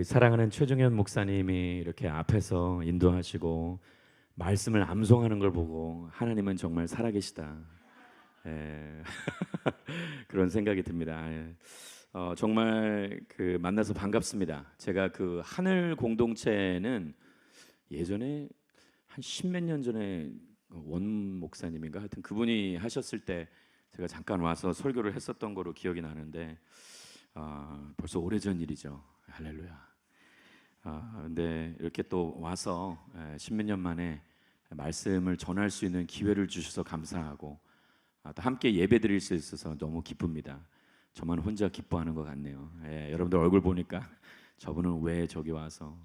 사랑하는 최종현 목사님이 이렇게 앞에서 인도하시고 말씀을 암송하는 걸 보고 하나님은 정말 살아계시다. 예. 그런 생각이 듭니다. 예. 정말 만나서 반갑습니다. 제가 그 하늘 공동체는 예전에 한 십몇 년 전에 원 목사님인가 하여튼 그분이 하셨을 때 제가 잠깐 와서 설교를 했었던 거로 기억이 나는데 벌써 오래전 일이죠. 할렐루야. 근데 이렇게 또 와서 십몇 년 만에 말씀을 전할 수 있는 기회를 주셔서 감사하고 또 함께 예배 드릴 수 있어서 너무 기쁩니다. 저만 혼자 기뻐하는 것 같네요. 여러분들 얼굴 보니까 저분은 왜 저기 와서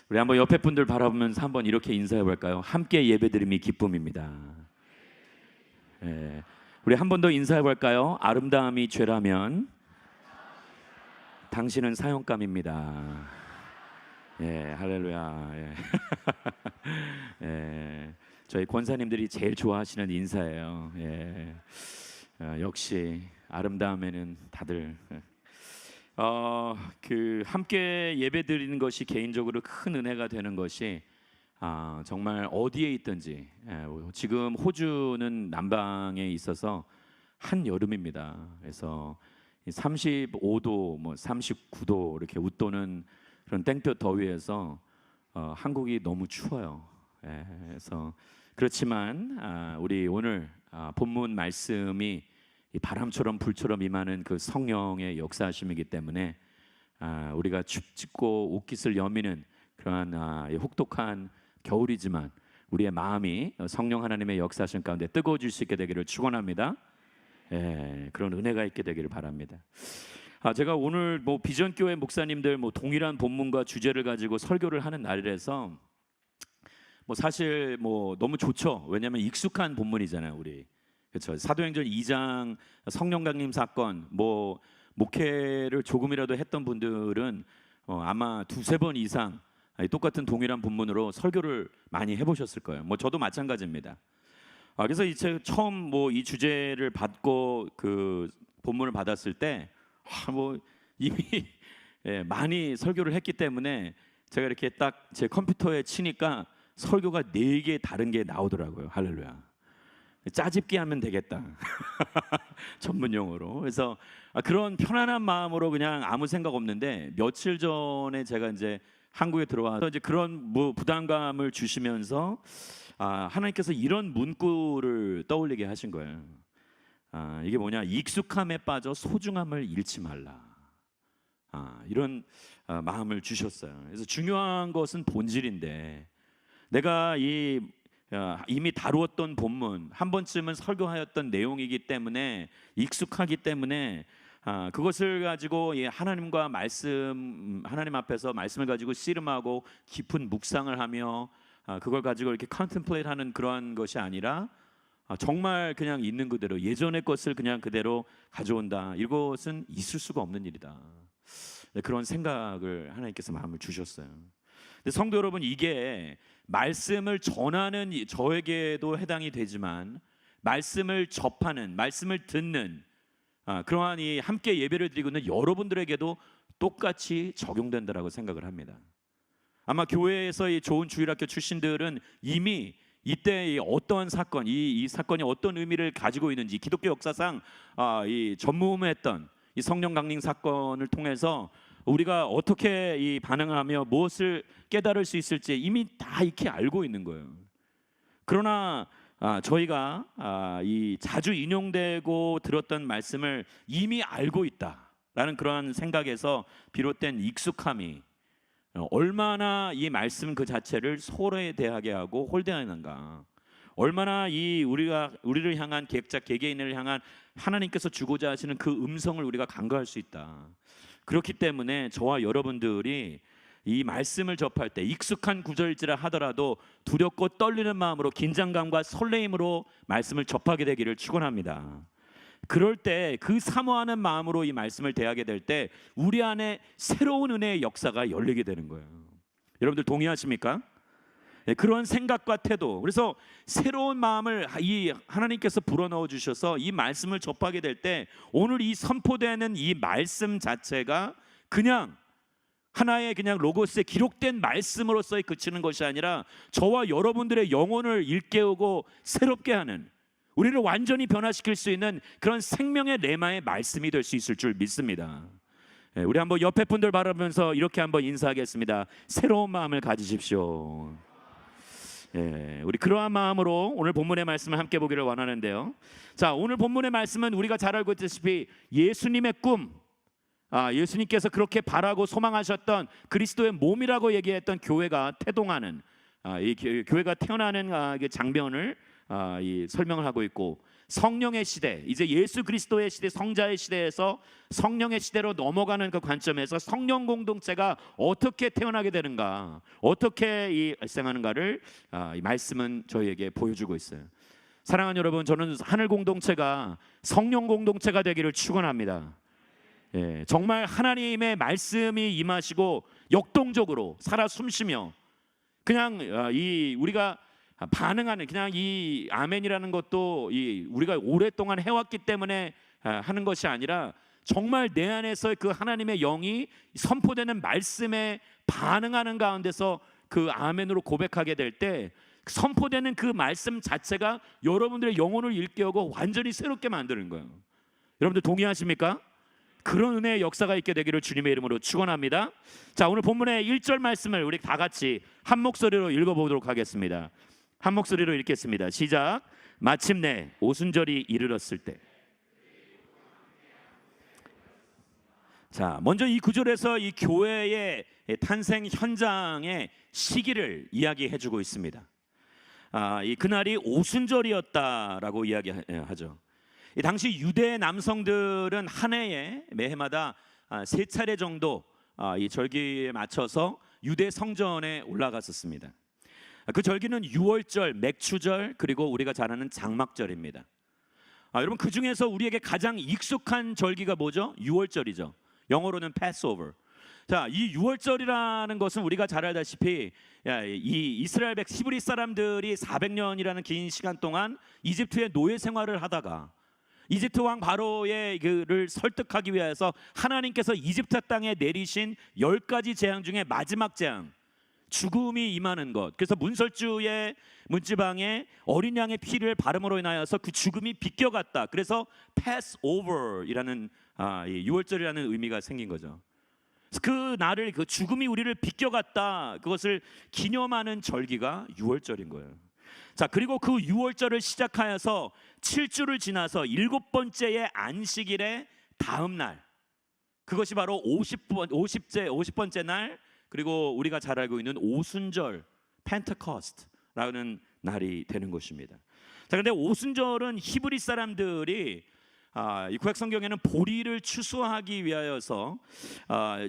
우리 한번 옆에 분들 바라보면서 한번 이렇게 인사해 볼까요? 함께 예배 드림이 기쁨입니다. 우리 한 번 더 인사해 볼까요? 아름다움이 죄라면 당신은 사형감입니다. 할렐루야. 저희 권사님들이 제일 좋아하시는 인사예요. 역시 아름다움에는 다들 함께 예배 드리는 것이 개인적으로 큰 은혜가 되는 것이 정말 어디에 있든지 지금 호주는 남방에 있어서 한여름입니다. 그래서 35도, 39도 이렇게 웃도는 그런 땡볕 더위에서 한국이 너무 추워요. 그래서 그렇지만 우리 오늘 본문 말씀이 이 바람처럼 불처럼 임하는 그 성령의 역사하심이기 때문에 우리가 춥고 옷깃을 여미는 그러한 혹독한 겨울이지만 우리의 마음이 성령 하나님의 역사하심 가운데 뜨거워질 수 있게 되기를 축원합니다. 그런 은혜가 있게 되기를 바랍니다. 제가 오늘 비전교회 목사님들 동일한 본문과 주제를 가지고 설교를 하는 날이라서 사실 너무 좋죠. 왜냐하면 익숙한 본문이잖아요, 우리. 그렇죠. 사도행전 2장 성령 강림 사건 목회를 조금이라도 했던 분들은 아마 두세 번 이상 똑같은 동일한 본문으로 설교를 많이 해보셨을 거예요. 저도 마찬가지입니다. 그래서 이제 처음 이 주제를 받고 그 본문을 받았을 때 이미 많이 설교를 했기 때문에 제가 이렇게 딱 제 컴퓨터에 치니까 설교가 4개 다른 게 나오더라고요. 할렐루야. 짜집기 하면 되겠다. 전문 용어로. 그래서 그런 편안한 마음으로 그냥 아무 생각 없는데 며칠 전에 제가 이제 한국에 들어와서 이제 그런 부담감을 주시면서 하나님께서 이런 문구를 떠올리게 하신 거예요. 이게 뭐냐? 익숙함에 빠져 소중함을 잃지 말라. 이런 마음을 주셨어요. 그래서 중요한 것은 본질인데 내가 이미 다루었던 본문 한 번쯤은 설교하였던 내용이기 때문에 익숙하기 때문에 그것을 가지고 하나님 앞에서 말씀을 가지고 씨름하고 깊은 묵상을 하며 그걸 가지고 이렇게 컨템플레이트하는 그러한 것이 아니라 정말 그냥 있는 그대로 예전의 것을 그냥 그대로 가져온다. 이것은 있을 수가 없는 일이다. 그런 생각을 하나님께서 마음을 주셨어요. 근데 성도 여러분, 이게 말씀을 전하는 저에게도 해당이 되지만 말씀을 접하는, 말씀을 듣는 그러한 이 함께 예배를 드리고 있는 여러분들에게도 똑같이 적용된다라고 생각을 합니다. 아마 교회에서 이 좋은 주일학교 출신들은 이미 이때 어떠한 사건, 이 사건이 어떤 의미를 가지고 있는지 기독교 역사상 이 전무후무했던 이 성령 강림 사건을 통해서 우리가 어떻게 이 반응하며 무엇을 깨달을 수 있을지 이미 다 익히 알고 있는 거예요. 그러나 저희가 이 자주 인용되고 들었던 말씀을 이미 알고 있다라는 그러한 생각에서 비롯된 익숙함이 얼마나 이 말씀 그 자체를 소홀히 대하게 하고 홀대하는가, 얼마나 우리를 향한 개개인을 향한 하나님께서 주고자 하시는 그 음성을 우리가 간과할 수 있다. 그렇기 때문에 저와 여러분들이 이 말씀을 접할 때 익숙한 구절일지라 하더라도 두렵고 떨리는 마음으로 긴장감과 설레임으로 말씀을 접하게 되기를 축원합니다. 그럴 때 그 사모하는 마음으로 이 말씀을 대하게 될 때 우리 안에 새로운 은혜의 역사가 열리게 되는 거예요. 여러분들 동의하십니까? 그런 생각과 태도, 그래서 새로운 마음을 이 하나님께서 불어넣어 주셔서 이 말씀을 접하게 될 때 오늘 이 선포되는 이 말씀 자체가 그냥 하나의 그냥 로고스에 기록된 말씀으로서의 그치는 것이 아니라 저와 여러분들의 영혼을 일깨우고 새롭게 하는, 우리를 완전히 변화시킬 수 있는 그런 생명의 레마의 말씀이 될 수 있을 줄 믿습니다. 우리 한번 옆에 분들 바라보면서 이렇게 한번 인사하겠습니다. 새로운 마음을 가지십시오. 우리 그러한 마음으로 오늘 본문의 말씀을 함께 보기를 원하는데요. 자, 오늘 본문의 말씀은 우리가 잘 알고 있다시피 예수님의 꿈, 예수님께서 그렇게 바라고 소망하셨던 그리스도의 몸이라고 얘기했던 교회가 태동하는, 이 교회가 태어나는 장면을 설명을 하고 있고, 성령의 시대, 이제 예수 그리스도의 시대, 성자의 시대에서 성령의 시대로 넘어가는 그 관점에서 성령 공동체가 어떻게 태어나게 되는가, 어떻게 발생하는가를 이 말씀은 저희에게 보여주고 있어요. 사랑하는 여러분, 저는 하늘 공동체가 성령 공동체가 되기를 축원합니다. 정말 하나님의 말씀이 임하시고 역동적으로 살아 숨쉬며 그냥 우리가 반응하는, 그냥 이 아멘이라는 것도 우리가 오랫동안 해왔기 때문에 하는 것이 아니라 정말 내 안에서 그 하나님의 영이 선포되는 말씀에 반응하는 가운데서 그 아멘으로 고백하게 될 때 선포되는 그 말씀 자체가 여러분들의 영혼을 일깨우고 완전히 새롭게 만드는 거예요. 여러분들 동의하십니까? 그런 은혜의 역사가 있게 되기를 주님의 이름으로 축원합니다. 자, 오늘 본문의 1절 말씀을 우리 다 같이 한 목소리로 읽어보도록 하겠습니다. 한 목소리로 읽겠습니다. 시작. 마침내 오순절이 이르렀을 때. 자, 먼저 이 구절에서 이 교회의 탄생 현장의 시기를 이야기해주고 있습니다. 이 그날이 오순절이었다라고 이야기하죠. 이 당시 유대 남성들은 한 해에 매해마다 세 차례 정도 이 절기에 맞춰서 유대 성전에 올라갔었습니다. 그 절기는 유월절, 맥추절, 그리고 우리가 잘 아는 장막절입니다. 여러분, 그 중에서 우리에게 가장 익숙한 절기가 뭐죠? 유월절이죠. 영어로는 Passover. 자, 이 유월절이라는 것은 우리가 잘 알다시피 이 이스라엘 히브리 사람들이 400년이라는 긴 시간 동안 이집트의 노예 생활을 하다가 이집트 왕 바로의 그를 설득하기 위해서 하나님께서 이집트 땅에 내리신 10가지 재앙 중에 마지막 재앙, 죽음이 임하는 것. 그래서 문설주의 문지방에 어린 양의 피를 바름으로 인하여서 그 죽음이 비껴갔다. 그래서 Passover이라는 유월절이라는 의미가 생긴 거죠. 그 날을, 그 죽음이 우리를 비껴갔다, 그것을 기념하는 절기가 유월절인 거예요. 자, 그리고 그 유월절을 시작하여서 7주를 지나서 7번째의 안식일의 다음 날, 그것이 바로 50번째 날, 그리고 우리가 잘 알고 있는 오순절, 펜테코스트라는 날이 되는 것입니다. 자, 그런데 오순절은 히브리 사람들이 이 구약 성경에는 보리를 추수하기 위하여서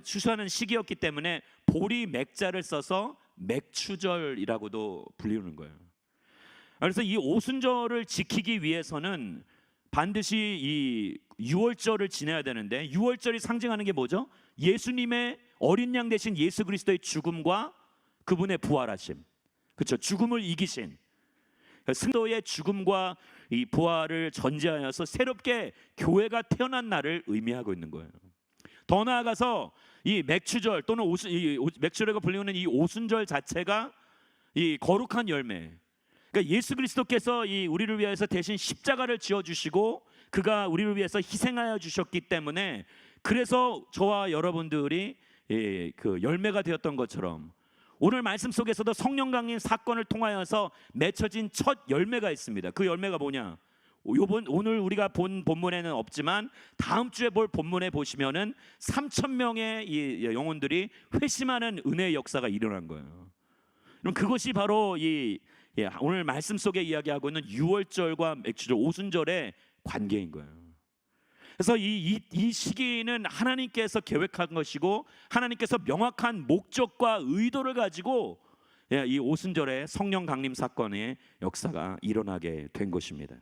추수하는 시기였기 때문에 보리 맥자를 써서 맥추절이라고도 불리는 거예요. 그래서 이 오순절을 지키기 위해서는 반드시 이 유월절을 지내야 되는데, 유월절이 상징하는 게 뭐죠? 예수님의 어린 양 대신 예수 그리스도의 죽음과 그분의 부활하심, 그렇죠? 죽음을 이기신 승도의 죽음과 이 부활을 전제하여서 새롭게 교회가 태어난 날을 의미하고 있는 거예요. 더 나아가서 이 맥추절 또는 맥추절이라고 불리는 이 오순절 자체가 이 거룩한 열매, 그러니까 예수 그리스도께서 우리를 위해서 대신 십자가를 지어 주시고 그가 우리를 위해서 희생하여 주셨기 때문에, 그래서 저와 여러분들이 그 열매가 되었던 것처럼 오늘 말씀 속에서도 성령 강림 사건을 통하여서 맺혀진 첫 열매가 있습니다. 그 열매가 뭐냐? 오늘 우리가 본 본문에는 없지만 다음 주에 볼 본문에 보시면은 3,000명의 이 영혼들이 회심하는 은혜의 역사가 일어난 거예요. 그럼 그것이 바로 오늘 말씀 속에 이야기하고 있는 유월절과 맥추절, 오순절의 관계인 거예요. 그래서 이 시기는 하나님께서 계획한 것이고 하나님께서 명확한 목적과 의도를 가지고 이 오순절의 성령 강림 사건의 역사가 일어나게 된 것입니다.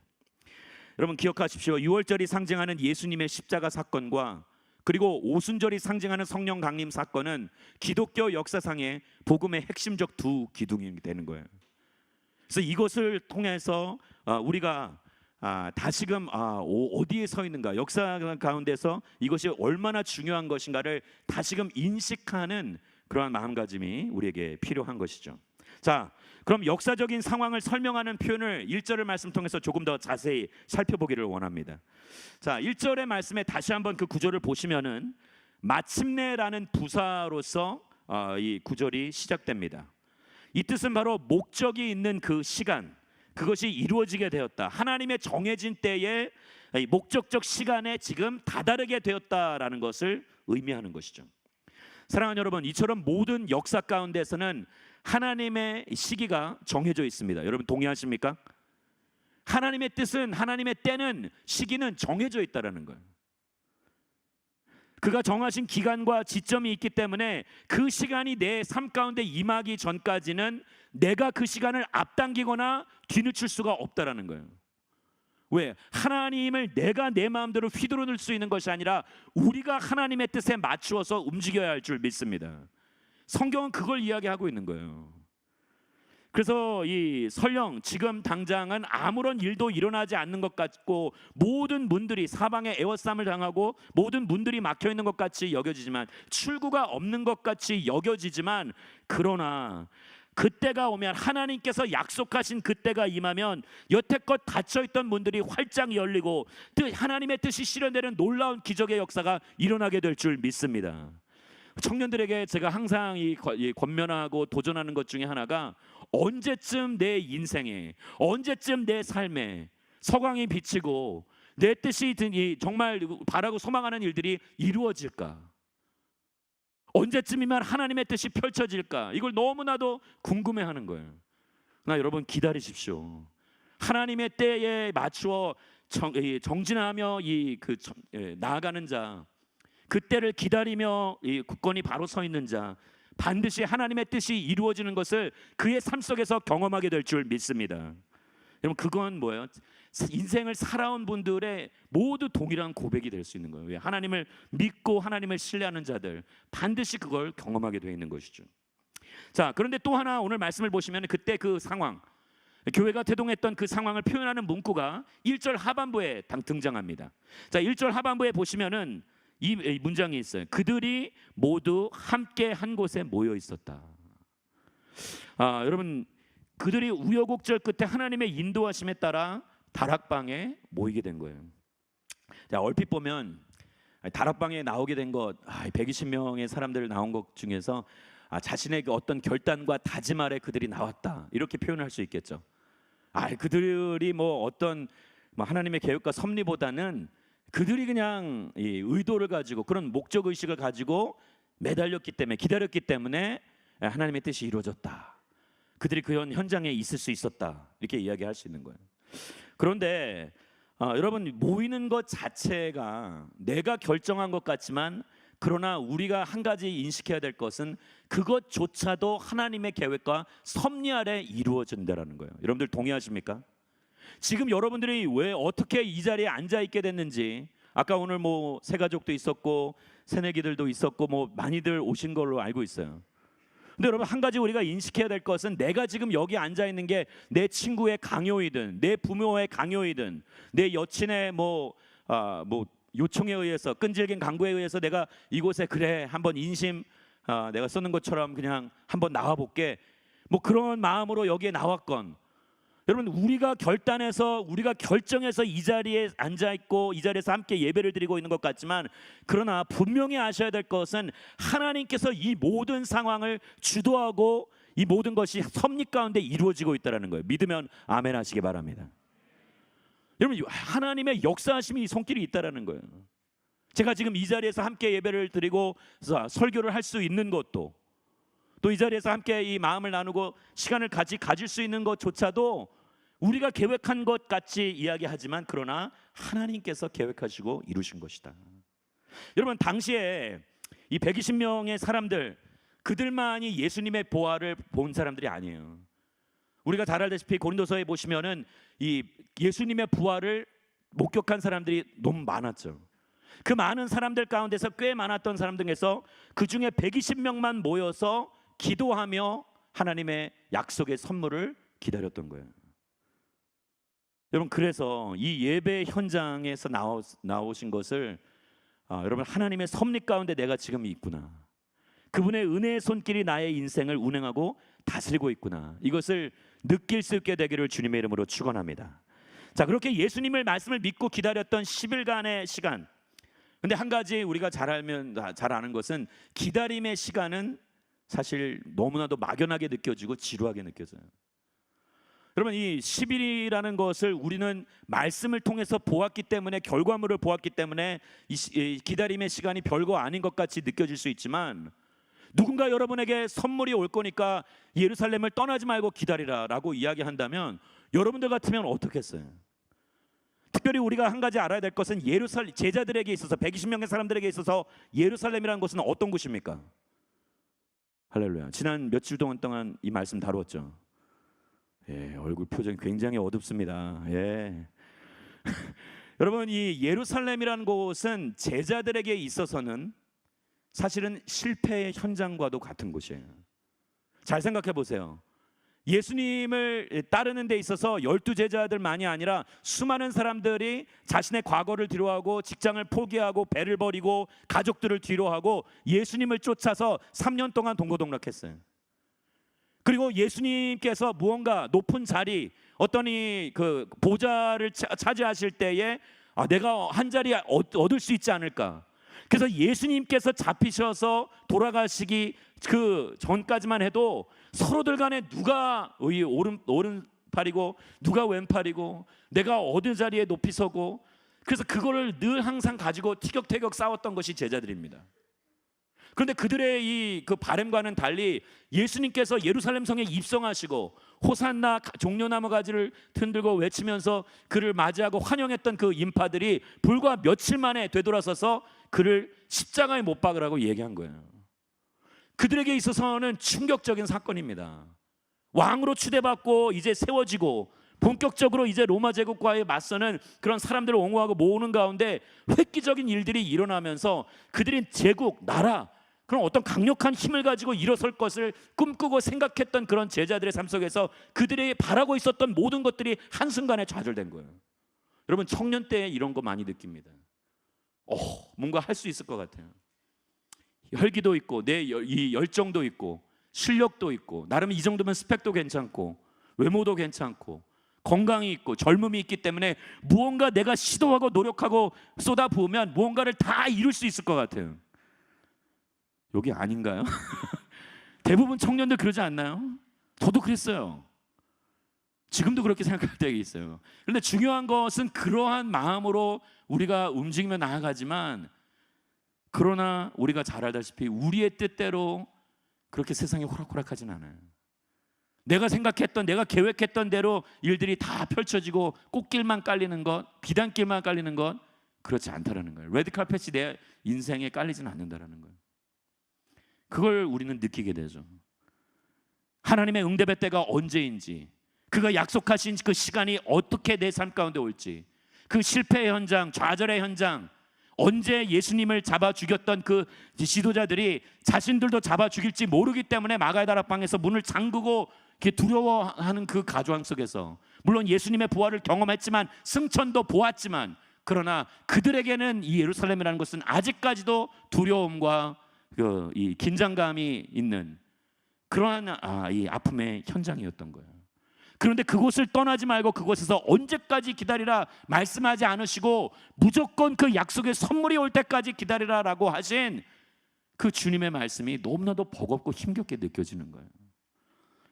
여러분 기억하십시오. 유월절이 상징하는 예수님의 십자가 사건과 그리고 오순절이 상징하는 성령 강림 사건은 기독교 역사상의 복음의 핵심적 두 기둥이 되는 거예요. 그래서 이것을 통해서 우리가 다시금 어디에 서 있는가, 역사 가운데서 이것이 얼마나 중요한 것인가를 다시금 인식하는 그러한 마음가짐이 우리에게 필요한 것이죠. 자, 그럼 역사적인 상황을 설명하는 표현을 1절의 말씀 통해서 조금 더 자세히 살펴보기를 원합니다. 자, 1절의 말씀에 다시 한번 그 구절을 보시면은 마침내라는 부사로서 이 구절이 시작됩니다. 이 뜻은 바로 목적이 있는 그 시간, 그것이 이루어지게 되었다. 하나님의 정해진 때에 목적적 시간에 지금 다다르게 되었다라는 것을 의미하는 것이죠. 사랑하는 여러분, 이처럼 모든 역사 가운데서는 하나님의 시기가 정해져 있습니다. 여러분 동의하십니까? 하나님의 뜻은, 하나님의 때는, 시기는 정해져 있다라는 거예요. 그가 정하신 기간과 지점이 있기 때문에 그 시간이 내 삶 가운데 임하기 전까지는 내가 그 시간을 앞당기거나 뒤늦힐 수가 없다라는 거예요. 왜? 하나님을 내가 내 마음대로 휘두르 넣을 수 있는 것이 아니라 우리가 하나님의 뜻에 맞추어서 움직여야 할 줄 믿습니다. 성경은 그걸 이야기하고 있는 거예요. 그래서 이 설령 지금 당장은 아무런 일도 일어나지 않는 것 같고 모든 문들이 사방에 에워싸움을 당하고 모든 문들이 막혀 있는 것 같이 여겨지지만, 출구가 없는 것 같이 여겨지지만, 그러나 그때가 오면, 하나님께서 약속하신 그때가 임하면 여태껏 닫혀있던 문들이 활짝 열리고 하나님의 뜻이 실현되는 놀라운 기적의 역사가 일어나게 될 줄 믿습니다. 청년들에게 제가 항상 이 권면하고 도전하는 것 중에 하나가, 언제쯤 내 인생에, 언제쯤 내 삶에 서광이 비치고 내 뜻이 정말 바라고 소망하는 일들이 이루어질까? 언제쯤이면 하나님의 뜻이 펼쳐질까? 이걸 너무나도 궁금해하는 거예요. 그러나 여러분, 기다리십시오. 하나님의 때에 맞추어 정진하며 나아가는 자, 그때를 기다리며 굳건히 바로 서 있는 자, 반드시 하나님의 뜻이 이루어지는 것을 그의 삶 속에서 경험하게 될 줄 믿습니다. 여러분, 그건 뭐예요? 인생을 살아온 분들의 모두 동일한 고백이 될 수 있는 거예요. 하나님을 믿고 하나님을 신뢰하는 자들, 반드시 그걸 경험하게 되어 있는 것이죠. 자, 그런데 또 하나 오늘 말씀을 보시면 그때 그 상황, 교회가 태동했던 그 상황을 표현하는 문구가 1절 하반부에 등장합니다. 자, 1절 하반부에 보시면은 이 문장이 있어요. 그들이 모두 함께 한 곳에 모여 있었다. 여러분, 그들이 우여곡절 끝에 하나님의 인도하심에 따라 다락방에 모이게 된 거예요. 자, 얼핏 보면 다락방에 나오게 된 것, 120명의 사람들 나온 것 중에서 자신의 어떤 결단과 다짐 아래 그들이 나왔다, 이렇게 표현할 수 있겠죠. 그들이 어떤 하나님의 계획과 섭리보다는 그들이 그냥 이 의도를 가지고, 그런 목적 의식을 가지고 매달렸기 때문에, 기다렸기 때문에 하나님의 뜻이 이루어졌다. 그들이 그 현장에 있을 수 있었다, 이렇게 이야기할 수 있는 거예요. 그런데 여러분, 모이는 것 자체가 내가 결정한 것 같지만, 그러나 우리가 한 가지 인식해야 될 것은 그것조차도 하나님의 계획과 섭리 아래 이루어진다라는 거예요. 여러분들 동의하십니까? 지금 여러분들이 왜 어떻게 이 자리에 앉아 있게 됐는지, 아까 오늘 새가족도 있었고 새내기들도 있었고 많이들 오신 걸로 알고 있어요. 근데 여러분, 한 가지 우리가 인식해야 될 것은, 내가 지금 여기 앉아 있는 게 내 친구의 강요이든 내 부모의 강요이든 내 여친의 요청에 의해서, 끈질긴 강구에 의해서 내가 이곳에 그래 한번 인심 내가 쓰는 것처럼 그냥 한번 나와 볼게, 그런 마음으로 여기에 나왔건, 여러분, 우리가 결단해서, 우리가 결정해서 이 자리에 앉아 있고 이 자리에서 함께 예배를 드리고 있는 것 같지만, 그러나 분명히 아셔야 될 것은 하나님께서 이 모든 상황을 주도하고 이 모든 것이 섭리 가운데 이루어지고 있다는 거예요. 믿으면 아멘 하시기 바랍니다. 여러분, 하나님의 역사하심이 이 손길이 있다는 거예요. 제가 지금 이 자리에서 함께 예배를 드리고 설교를 할 수 있는 것도, 또 이 자리에서 함께 이 마음을 나누고 시간을 가질 수 있는 것조차도 우리가 계획한 것 같이 이야기하지만, 그러나 하나님께서 계획하시고 이루신 것이다. 여러분, 당시에 이 120명의 사람들, 그들만이 예수님의 보혈을 본 사람들이 아니에요. 우리가 잘 알다시피 고린도서에 보시면은 이 예수님의 부활을 목격한 사람들이 너무 많았죠. 그 많은 사람들 가운데서 꽤 많았던 사람들 중에서 그 중에 120명만 모여서 기도하며 하나님의 약속의 선물을 기다렸던 거예요. 여러분, 그래서 이 예배 현장에서 나오신 것을 여러분, 하나님의 섭리 가운데 내가 지금 있구나, 그분의 은혜의 손길이 나의 인생을 운행하고 다스리고 있구나, 이것을 느낄 수 있게 되기를 주님의 이름으로 축원합니다. 자, 그렇게 예수님을 말씀을 믿고 기다렸던 10일간의 시간. 근데 한 가지 우리가 잘 아는 것은 기다림의 시간은 사실 너무나도 막연하게 느껴지고 지루하게 느껴져요. 여러분, 이 10일이라는 것을 우리는 말씀을 통해서 보았기 때문에, 결과물을 보았기 때문에 이 기다림의 시간이 별거 아닌 것 같이 느껴질 수 있지만, 누군가 여러분에게 선물이 올 거니까 예루살렘을 떠나지 말고 기다리라 라고 이야기한다면 여러분들 같으면 어떻겠어요? 특별히 우리가 한 가지 알아야 될 것은 제자들에게 있어서, 120명의 사람들에게 있어서 예루살렘이라는 곳은 어떤 곳입니까? 할렐루야. 지난 며칠 동안 이 말씀 다루었죠. 예, 얼굴 표정이 굉장히 어둡습니다. 예. 여러분, 이 예루살렘이라는 곳은 제자들에게 있어서는 사실은 실패의 현장과도 같은 곳이에요. 잘 생각해 보세요. 예수님을 따르는 데 있어서 12제자들만이 아니라 수많은 사람들이 자신의 과거를 뒤로하고 직장을 포기하고 배를 버리고 가족들을 뒤로하고 예수님을 쫓아서 3년 동안 동고동락했어요. 그리고 예수님께서 무언가 높은 자리, 어떤 그 보좌를 차지하실 때에 내가 한 자리 얻을 수 있지 않을까. 그래서 예수님께서 잡히셔서 돌아가시기 그 전까지만 해도 서로들 간에 누가 오른팔이고 누가 왼팔이고 내가 어느 자리에 높이 서고, 그래서 그거를 늘 항상 가지고 티격태격 싸웠던 것이 제자들입니다. 그런데 그들의 그 바램과는 달리 예수님께서 예루살렘 성에 입성하시고 호산나 종려나무 가지를 흔들고 외치면서 그를 맞이하고 환영했던 그 인파들이 불과 며칠 만에 되돌아서서 그를 십자가에 못 박으라고 얘기한 거예요. 그들에게 있어서는 충격적인 사건입니다. 왕으로 추대받고 이제 세워지고 본격적으로 이제 로마 제국과의 맞서는 그런 사람들을 옹호하고 모으는 가운데 획기적인 일들이 일어나면서 그들이 제국, 나라, 그런 어떤 강력한 힘을 가지고 일어설 것을 꿈꾸고 생각했던 그런 제자들의 삶 속에서 그들이 바라고 있었던 모든 것들이 한순간에 좌절된 거예요. 여러분, 청년 때 이런 거 많이 느낍니다. 뭔가 할 수 있을 것 같아요. 혈기도 있고 이 열정도 있고 실력도 있고 나름 이 정도면 스펙도 괜찮고 외모도 괜찮고 건강이 있고 젊음이 있기 때문에 무언가 내가 시도하고 노력하고 쏟아부으면 무언가를 다 이룰 수 있을 것 같아요. 여기 아닌가요? 대부분 청년들 그러지 않나요? 저도 그랬어요. 지금도 그렇게 생각할 때가 있어요. 그런데 중요한 것은 그러한 마음으로 우리가 움직이며 나아가지만, 그러나 우리가 잘 알다시피 우리의 뜻대로 그렇게 세상이 호락호락하진 않아요. 내가 생각했던, 내가 계획했던 대로 일들이 다 펼쳐지고 꽃길만 깔리는 것, 비단길만 깔리는 것, 그렇지 않다라는 거예요. 레드카펫이 내 인생에 깔리진 않는다라는 거예요. 그걸 우리는 느끼게 되죠. 하나님의 응답의 때가 언제인지, 그가 약속하신 그 시간이 어떻게 내 삶 가운데 올지, 그 실패의 현장, 좌절의 현장, 언제 예수님을 잡아 죽였던 그 지도자들이 자신들도 잡아 죽일지 모르기 때문에 마가의 다락방에서 문을 잠그고 두려워하는 그 가조항 속에서, 물론 예수님의 부활을 경험했지만 승천도 보았지만, 그러나 그들에게는 이 예루살렘이라는 것은 아직까지도 두려움과 이 긴장감이 있는 그러한 이 아픔의 현장이었던 거예요. 그런데 그곳을 떠나지 말고 그곳에서 언제까지 기다리라 말씀하지 않으시고 무조건 그 약속의 선물이 올 때까지 기다리라라고 하신 그 주님의 말씀이 너무나도 버겁고 힘겹게 느껴지는 거예요.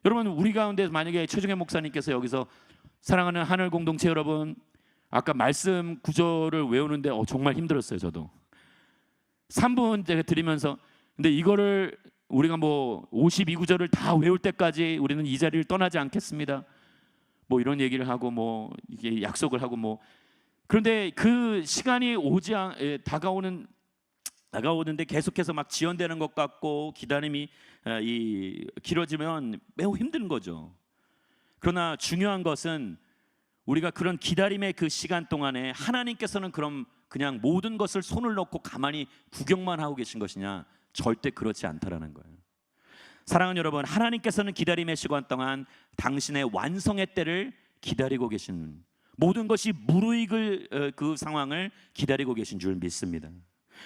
여러분, 우리 가운데 만약에 최종현 목사님께서 여기서 사랑하는 하늘 공동체 여러분, 아까 말씀 구절을 외우는데 정말 힘들었어요. 저도 3분 제가 드리면서, 근데 이거를 우리가 52구절을 다 외울 때까지 우리는 이 자리를 떠나지 않겠습니다, 이런 얘기를 하고 이게 약속을 하고 그런데 그 시간이 다가오는데 계속해서 막 지연되는 것 같고 기다림이 길어지면 매우 힘든 거죠. 그러나 중요한 것은 우리가 그런 기다림의 그 시간 동안에 하나님께서는 그냥 모든 것을 손을 놓고 가만히 구경만 하고 계신 것이냐? 절대 그렇지 않다라는 거예요. 사랑하는 여러분, 하나님께서는 기다림의 시간 동안 당신의 완성의 때를 기다리고 계신, 모든 것이 무르익을 그 상황을 기다리고 계신 줄 믿습니다.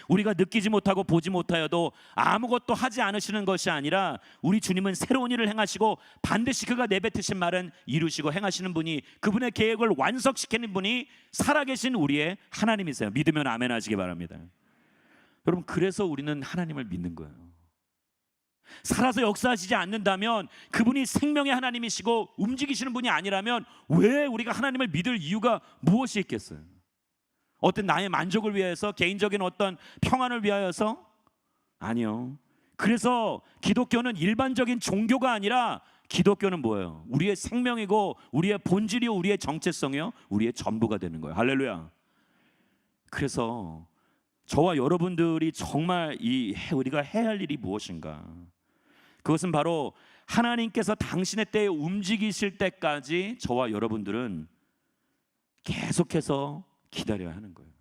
우리가 느끼지 못하고 보지 못하여도 아무것도 하지 않으시는 것이 아니라 우리 주님은 새로운 일을 행하시고 반드시 그가 내뱉으신 말은 이루시고 행하시는 분이, 그분의 계획을 완성시키는 분이 살아계신 우리의 하나님이세요. 믿으면 아멘 하시기 바랍니다. 여러분, 그래서 우리는 하나님을 믿는 거예요. 살아서 역사하시지 않는다면, 그분이 생명의 하나님이시고 움직이시는 분이 아니라면 왜 우리가 하나님을 믿을 이유가 무엇이 있겠어요? 어떤 나의 만족을 위해서, 개인적인 어떤 평안을 위하여서? 아니요. 그래서 기독교는 일반적인 종교가 아니라 기독교는 뭐예요? 우리의 생명이고 우리의 본질이요, 우리의 정체성이요, 우리의 전부가 되는 거예요. 할렐루야. 그래서 저와 여러분들이 정말 우리가 해야 할 일이 무엇인가? 그것은 바로 하나님께서 당신의 때에 움직이실 때까지 저와 여러분들은 계속해서 기다려야 하는 거예요.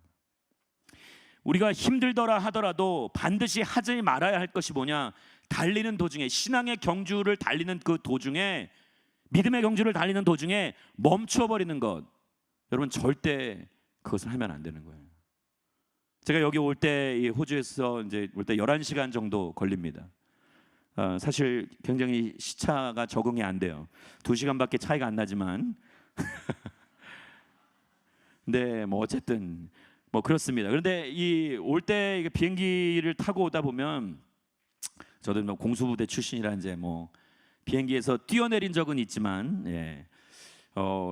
우리가 힘들더라 하더라도 반드시 하지 말아야 할 것이 뭐냐? 달리는 도중에, 신앙의 경주를 달리는 그 도중에, 믿음의 경주를 달리는 도중에 멈춰버리는 것, 여러분 절대 그것을 하면 안 되는 거예요. 제가 여기 올 때, 호주에서 이제 올 때 11시간 정도 걸립니다. 사실 굉장히 시차가 적응이 안 돼요. 2시간밖에 차이가 안 나지만 네, 뭐 어쨌든 뭐 그렇습니다. 그런데 이 올 때 비행기를 타고 오다 보면, 저도 뭐 공수부대 출신이라 이제 뭐 비행기에서 뛰어내린 적은 있지만,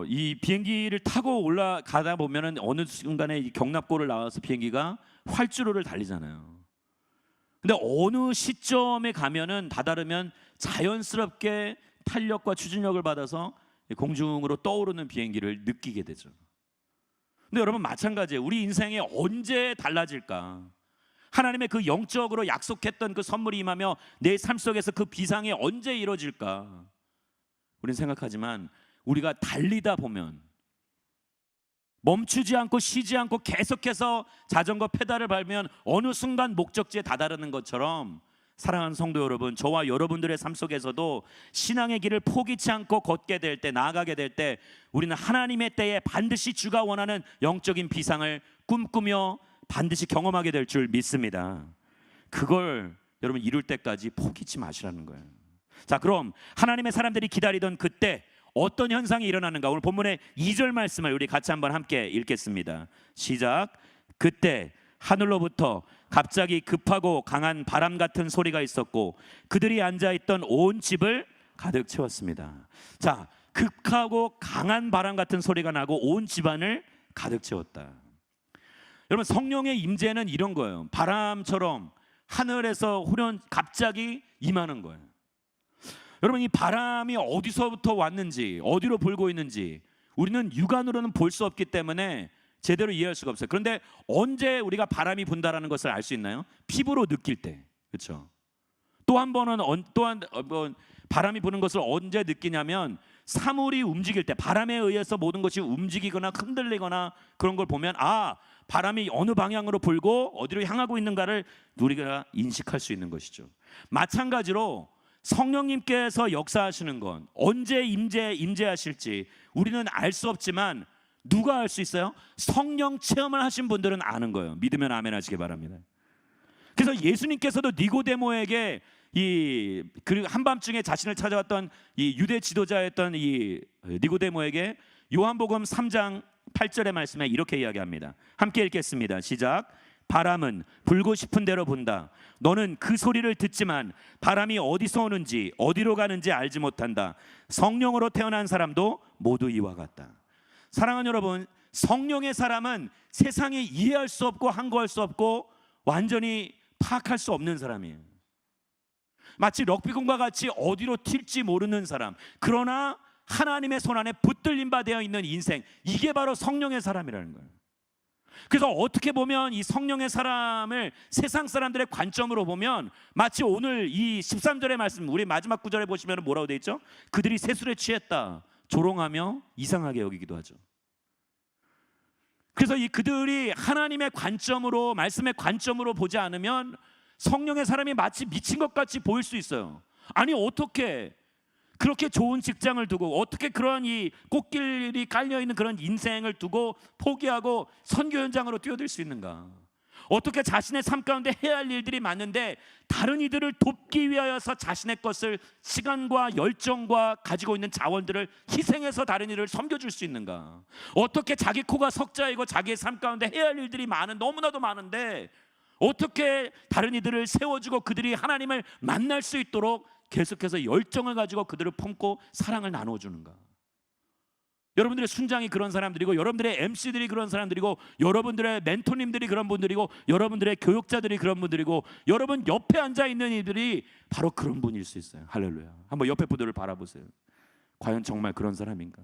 이 비행기를 타고 올라가다 보면은 어느 순간에 이 경납고를 나와서 비행기가 활주로를 달리잖아요. 근데 어느 시점에 가면은 다다르면 자연스럽게 탄력과 추진력을 받아서 공중으로 떠오르는 비행기를 느끼게 되죠. 근데 여러분, 마찬가지예요. 우리 인생이 언제 달라질까? 하나님의 그 영적으로 약속했던 그 선물이 임하며 내 삶 속에서 그 비상이 언제 이루어질까? 우리는 생각하지만, 우리가 달리다 보면, 멈추지 않고 쉬지 않고 계속해서 자전거 페달을 밟으면 어느 순간 목적지에 다다르는 것처럼, 사랑하는 성도 여러분, 저와 여러분들의 삶 속에서도 신앙의 길을 포기치 않고 걷게 될 때, 나아가게 될 때, 우리는 하나님의 때에 반드시 주가 원하는 영적인 비상을 꿈꾸며 반드시 경험하게 될 줄 믿습니다. 그걸 여러분 이룰 때까지 포기치 마시라는 거예요. 자, 그럼 하나님의 사람들이 기다리던 그때 어떤 현상이 일어나는가? 오늘 본문의 2절 말씀을 우리 같이 한번 함께 읽겠습니다. 시작. 그때 하늘로부터 갑자기 급하고 강한 바람 같은 소리가 있었고 그들이 앉아있던 온 집을 가득 채웠습니다. 자, 급하고 강한 바람 같은 소리가 나고 온 집안을 가득 채웠다. 여러분, 성령의 임재는 이런 거예요. 바람처럼 하늘에서 후련 갑자기 임하는 거예요. 여러분, 이 바람이 어디서부터 왔는지, 어디로 불고 있는지 우리는 육안으로는 볼 수 없기 때문에 제대로 이해할 수가 없어요. 그런데 언제 우리가 바람이 분다라는 것을 알 수 있나요? 피부로 느낄 때, 그렇죠? 또 한 번은 바람이 부는 것을 언제 느끼냐면, 사물이 움직일 때, 바람에 의해서 모든 것이 움직이거나 흔들리거나 그런 걸 보면, 아, 바람이 어느 방향으로 불고 어디로 향하고 있는가를 우리가 인식할 수 있는 것이죠. 마찬가지로 성령님께서 역사하시는 건 언제 임재하실지 우리는 알 수 없지만, 누가 알 수 있어요? 성령 체험을 하신 분들은 아는 거예요. 믿으면 아멘 하시기 바랍니다. 그래서 예수님께서도 니고데모에게 그리고 한밤중에 자신을 찾아왔던 이 유대 지도자였던 이 니고데모에게 요한복음 3장 8절의 말씀에 이렇게 이야기합니다. 함께 읽겠습니다. 시작. 바람은 불고 싶은 대로 분다. 너는 그 소리를 듣지만 바람이 어디서 오는지 어디로 가는지 알지 못한다. 성령으로 태어난 사람도 모두 이와 같다. 사랑하는 여러분, 성령의 사람은 세상에 이해할 수 없고 항거할 수 없고 완전히 파악할 수 없는 사람이에요. 마치 럭비공과 같이 어디로 튈지 모르는 사람. 그러나 하나님의 손안에 붙들림 바 되어 있는 인생, 이게 바로 성령의 사람이라는 거예요. 그래서 어떻게 보면 이 성령의 사람을 세상 사람들의 관점으로 보면, 마치 오늘 이 13절의 말씀, 우리 마지막 구절에 보시면 뭐라고 되어 있죠? 그들이 세술에 취했다, 조롱하며 이상하게 여기기도 하죠. 그래서 그들이 하나님의 관점으로, 말씀의 관점으로 보지 않으면 성령의 사람이 마치 미친 것 같이 보일 수 있어요. 아니, 어떻게 그렇게 좋은 직장을 두고 어떻게 그러한 이 꽃길이 깔려있는 그런 인생을 두고 포기하고 선교 현장으로 뛰어들 수 있는가? 어떻게 자신의 삶 가운데 해야 할 일들이 많은데 다른 이들을 돕기 위하여서 자신의 것을, 시간과 열정과 가지고 있는 자원들을 희생해서 다른 이를 섬겨줄 수 있는가? 어떻게 자기 코가 석자이고 자기의 삶 가운데 해야 할 일들이 너무나도 많은데 어떻게 다른 이들을 세워주고 그들이 하나님을 만날 수 있도록 계속해서 열정을 가지고 그들을 품고 사랑을 나눠주는가? 여러분들의 순장이 그런 사람들이고, 여러분들의 MC들이 그런 사람들이고, 여러분들의 멘토님들이 그런 분들이고, 여러분들의 교육자들이 그런 분들이고, 여러분 옆에 앉아있는 이들이 바로 그런 분일 수 있어요. 할렐루야. 한번 옆에 분들을 바라보세요. 과연 정말 그런 사람인가?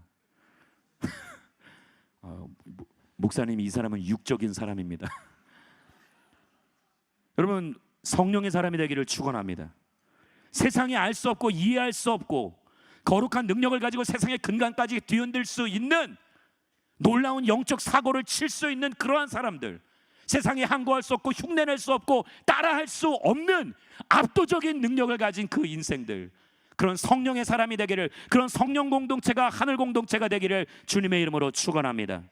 목사님이 이 사람은 육적인 사람입니다. 여러분, 성령의 사람이 되기를 축원합니다. 세상이 알 수 없고 이해할 수 없고 거룩한 능력을 가지고 세상의 근간까지 뒤흔들 수 있는 놀라운 영적 사고를 칠 수 있는 그러한 사람들, 세상에 항거할 수 없고 흉내낼 수 없고 따라할 수 없는 압도적인 능력을 가진 그 인생들, 그런 성령의 사람이 되기를, 그런 성령 공동체가 하늘 공동체가 되기를 주님의 이름으로 축원합니다.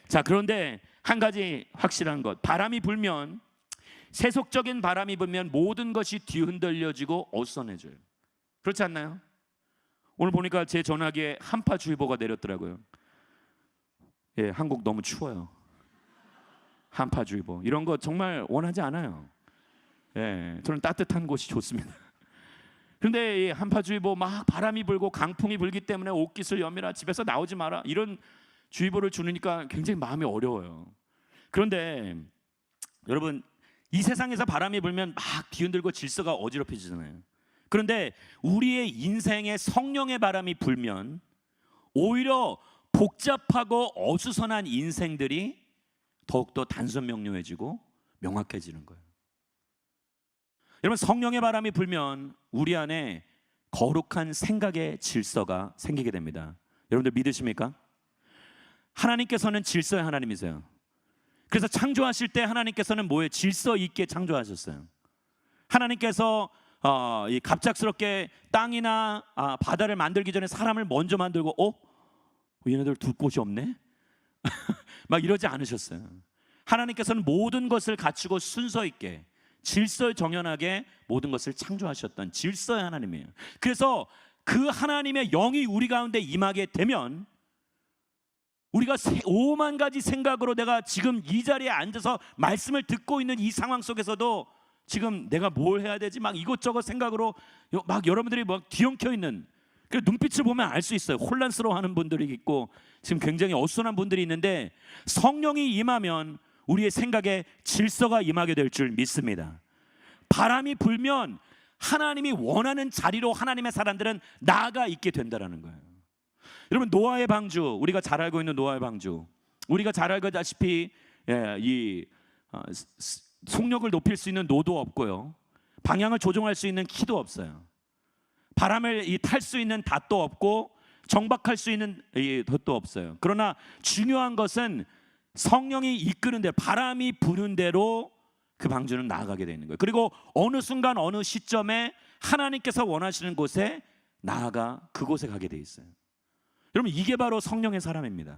자, 그런데 한 가지 확실한 것, 바람이 불면, 세속적인 바람이 불면 모든 것이 뒤흔들려지고 어수선해져요. 그렇지 않나요? 오늘 보니까 제 전화기에 한파주의보가 내렸더라고요. 예, 한국 너무 추워요. 한파주의보 이런 거 정말 원하지 않아요. 예, 저는 따뜻한 곳이 좋습니다. 그런데 이 한파주의보 막 바람이 불고 강풍이 불기 때문에 옷깃을 여미라, 집에서 나오지 마라, 이런 주의보를 주니까 굉장히 마음이 어려워요. 그런데 여러분, 이 세상에서 바람이 불면 막 뒤흔들고 질서가 어지럽혀지잖아요. 그런데 우리의 인생에 성령의 바람이 불면 오히려 복잡하고 어수선한 인생들이 더욱더 단순 명료해지고 명확해지는 거예요. 여러분, 성령의 바람이 불면 우리 안에 거룩한 생각의 질서가 생기게 됩니다. 여러분들 믿으십니까? 하나님께서는 질서의 하나님이세요. 그래서 창조하실 때 하나님께서는 뭐예요? 질서 있게 창조하셨어요. 하나님께서 이 갑작스럽게 땅이나 바다를 만들기 전에 사람을 먼저 만들고 얘네들 둘 곳이 없네? 막 이러지 않으셨어요. 하나님께서는 모든 것을 갖추고 순서 있게 질서정연하게 모든 것을 창조하셨던 질서의 하나님이에요. 그래서 그 하나님의 영이 우리 가운데 임하게 되면 우리가 5만 가지 생각으로 내가 지금 이 자리에 앉아서 말씀을 듣고 있는 이 상황 속에서도 지금 내가 뭘 해야 되지? 막 이것저것 생각으로 막 여러분들이 막 뒤엉켜 있는, 그 눈빛을 보면 알 수 있어요. 혼란스러워하는 분들이 있고 지금 굉장히 어수선한 분들이 있는데, 성령이 임하면 우리의 생각에 질서가 임하게 될 줄 믿습니다. 바람이 불면 하나님이 원하는 자리로 하나님의 사람들은 나아가 있게 된다는 거예요. 여러분, 노아의 방주, 우리가 잘 알고 있는 노아의 방주, 우리가 잘 알다시피 이 속력을 높일 수 있는 노도 없고요, 방향을 조종할 수 있는 키도 없어요. 바람을 탈 수 있는 닷도 없고 정박할 수 있는 덫도 없어요. 그러나 중요한 것은 성령이 이끄는 대로, 바람이 부는 대로 그 방주는 나아가게 되는 거예요. 그리고 어느 순간 어느 시점에 하나님께서 원하시는 곳에 나아가 그곳에 가게 돼 있어요. 여러분, 이게 바로 성령의 사람입니다.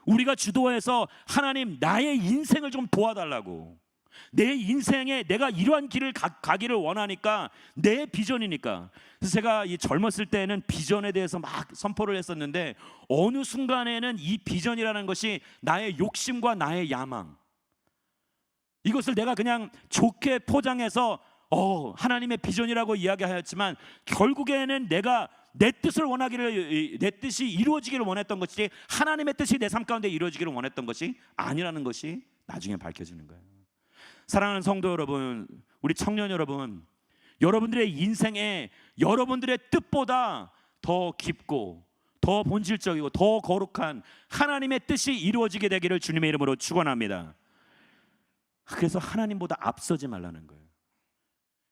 우리가 주도해서 하나님, 나의 인생을 좀 도와달라고, 내 인생에 내가 이러한 길을 가기를 원하니까, 내 비전이니까. 그래서 제가 이 젊었을 때는 비전에 대해서 막 선포를 했었는데, 어느 순간에는 이 비전이라는 것이 나의 욕심과 나의 야망, 이것을 내가 그냥 좋게 포장해서 하나님의 비전이라고 이야기하였지만, 결국에는 내가 내 뜻을 원하기를, 내 뜻이 이루어지기를 원했던 것이 하나님의 뜻이 내 삶 가운데 이루어지기를 원했던 것이 아니라는 것이 나중에 밝혀지는 거예요. 사랑하는 성도 여러분, 우리 청년 여러분, 여러분들의 인생에 여러분들의 뜻보다 더 깊고 더 본질적이고 더 거룩한 하나님의 뜻이 이루어지게 되기를 주님의 이름으로 축원합니다. 그래서 하나님보다 앞서지 말라는 거예요.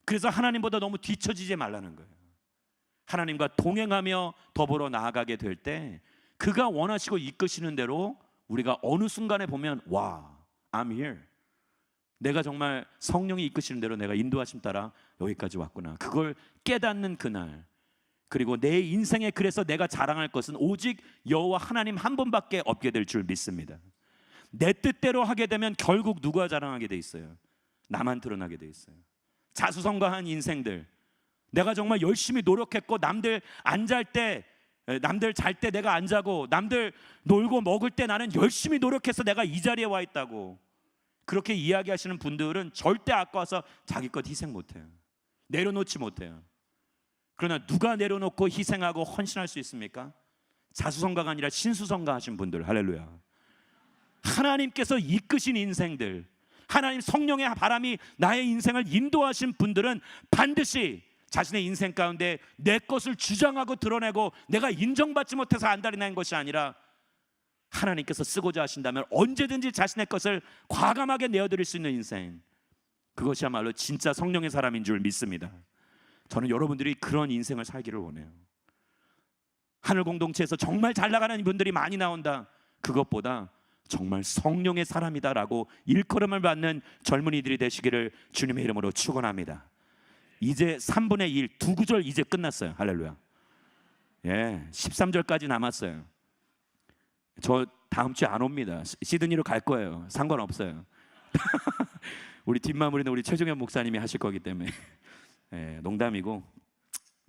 그래서 하나님보다 너무 뒤처지지 말라는 거예요. 하나님과 동행하며 더불어 나아가게 될 때 그가 원하시고 이끄시는 대로 우리가 어느 순간에 보면, 와, I'm here, 내가 정말 성령이 이끄시는 대로 내가 인도하심 따라 여기까지 왔구나, 그걸 깨닫는 그날, 그리고 내 인생에 그래서 내가 자랑할 것은 오직 여호와 하나님 한 분밖에 없게 될 줄 믿습니다. 내 뜻대로 하게 되면 결국 누가 자랑하게 돼 있어요? 나만 드러나게 돼 있어요. 자수성가한 인생들, 내가 정말 열심히 노력했고 남들 안 잘 때, 남들 잘 때 내가 안 자고 남들 놀고 먹을 때 나는 열심히 노력해서 내가 이 자리에 와 있다고 그렇게 이야기하시는 분들은 절대 아까워서 자기 것 희생 못해요. 내려놓지 못해요. 그러나 누가 내려놓고 희생하고 헌신할 수 있습니까? 자수성가가 아니라 신수성가하신 분들. 할렐루야. 하나님께서 이끄신 인생들, 하나님 성령의 바람이 나의 인생을 인도하신 분들은 반드시 자신의 인생 가운데 내 것을 주장하고 드러내고 내가 인정받지 못해서 안달이 것이 아니라 하나님께서 쓰고자 하신다면 언제든지 자신의 것을 과감하게 내어드릴 수 있는 인생, 그것이야말로 진짜 성령의 사람인 줄 믿습니다. 저는 여러분들이 그런 인생을 살기를 원해요. 하늘 공동체에서 정말 잘 나가는 분들이 많이 나온다, 그것보다 정말 성령의 사람이다라고 일컬음을 받는 젊은이들이 되시기를 주님의 이름으로 축원합니다. 이제 3분의 1, 두 구절 이제 끝났어요. 할렐루야. 예, 13절까지 남았어요. 저 다음 주에 안 옵니다. 시드니로 갈 거예요. 상관없어요. 우리 뒷마무리는 우리 최종현 목사님이 하실 거기 때문에 예, 농담이고,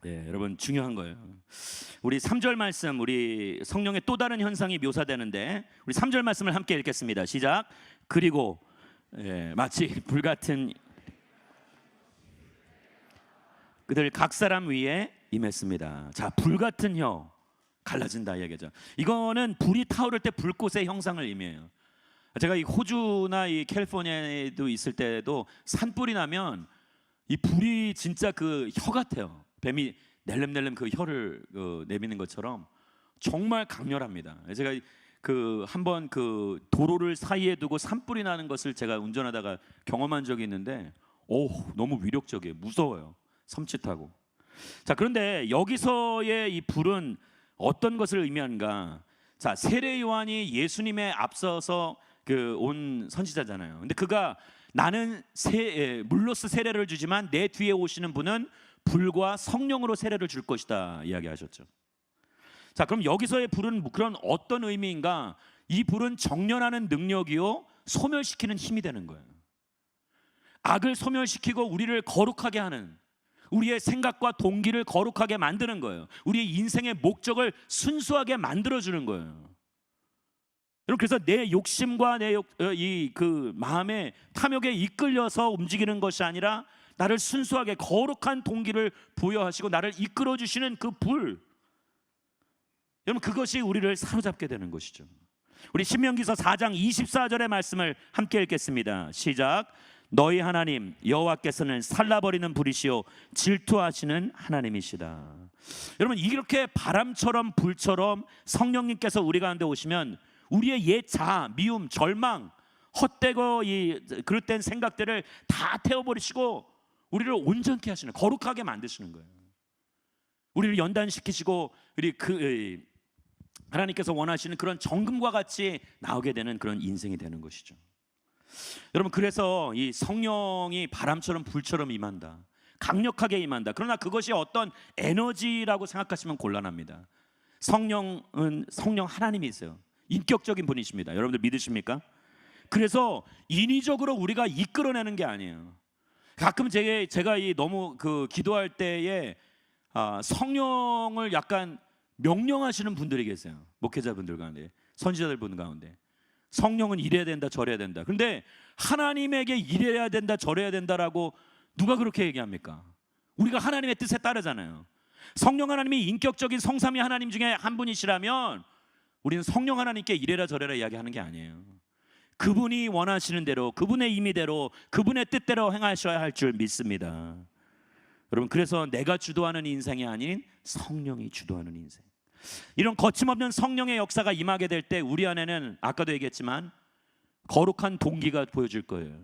예, 여러분 중요한 거예요. 우리 3절 말씀, 우리 성령의 또 다른 현상이 묘사되는데 우리 3절 말씀을 함께 읽겠습니다. 시작. 그리고 마치 불같은 그들 각 사람 위에 임했습니다. 자, 불같은 혀, 갈라진다 이야기죠. 이거는 불이 타오를 때 불꽃의 형상을 의미해요. 제가 이 호주나 이 캘리포니아에도 있을 때도 산불이 나면 이 불이 진짜 그 혀 같아요. 뱀이 낼름낼름 그 혀를 내미는 것처럼 정말 강렬합니다. 제가 그 한번 그 도로를 사이에 두고 산불이 나는 것을 제가 운전하다가 경험한 적이 있는데, 너무 위력적이에요. 무서워요. 섬찟하고. 자, 그런데 여기서의 이 불은 어떤 것을 의미하는가? 자, 세례 요한이 예수님에 앞서서 온 선지자잖아요. 근데 그가 나는 물로서 세례를 주지만 내 뒤에 오시는 분은 불과 성령으로 세례를 줄 것이다 이야기하셨죠. 자, 그럼 여기서의 불은 그런 어떤 의미인가? 이 불은 정련하는 능력이요 소멸시키는 힘이 되는 거예요. 악을 소멸시키고 우리를 거룩하게 하는, 우리의 생각과 동기를 거룩하게 만드는 거예요. 우리의 인생의 목적을 순수하게 만들어주는 거예요. 여러분, 그래서 내 욕심과 내 마음의 탐욕에 이끌려서 움직이는 것이 아니라 나를 순수하게 거룩한 동기를 부여하시고 나를 이끌어 주시는 그 불, 여러분, 그것이 우리를 사로잡게 되는 것이죠. 우리 신명기서 4장 24절의 말씀을 함께 읽겠습니다. 시작. 너희 하나님 여호와께서는 살라버리는 불이시요 질투하시는 하나님이시다. 여러분, 이렇게 바람처럼 불처럼 성령님께서 우리 가운데 오시면 우리의 옛 자아, 미움, 절망, 헛되고 그릇된 생각들을 다 태워버리시고 우리를 온전케 하시는, 거룩하게 만드시는 거예요. 우리를 연단시키시고 하나님께서 원하시는 그런 정금과 같이 나오게 되는 그런 인생이 되는 것이죠. 여러분, 그래서 이 성령이 바람처럼 불처럼 임한다, 강력하게 임한다. 그러나 그것이 어떤 에너지라고 생각하시면 곤란합니다. 성령은 성령 하나님이 있어요. 인격적인 분이십니다. 여러분들 믿으십니까? 그래서 인위적으로 우리가 이끌어내는 게 아니에요. 가끔 제가 너무 기도할 때에 성령을 약간 명령하시는 분들이 계세요. 목회자분들 가운데, 선지자들 분 가운데. 성령은 이래야 된다, 저래야 된다. 그런데 하나님에게 이래야 된다, 저래야 된다라고 누가 그렇게 얘기합니까? 우리가 하나님의 뜻에 따르잖아요. 성령 하나님이 인격적인 성삼위 하나님 중에 한 분이시라면 우리는 성령 하나님께 이래라 저래라 이야기하는 게 아니에요. 그분이 원하시는 대로, 그분의 임의대로, 그분의 뜻대로 행하셔야 할 줄 믿습니다. 여러분, 그래서 내가 주도하는 인생이 아닌 성령이 주도하는 인생, 이런 거침없는 성령의 역사가 임하게 될 때 우리 안에는 아까도 얘기했지만 거룩한 동기가 보여질 거예요.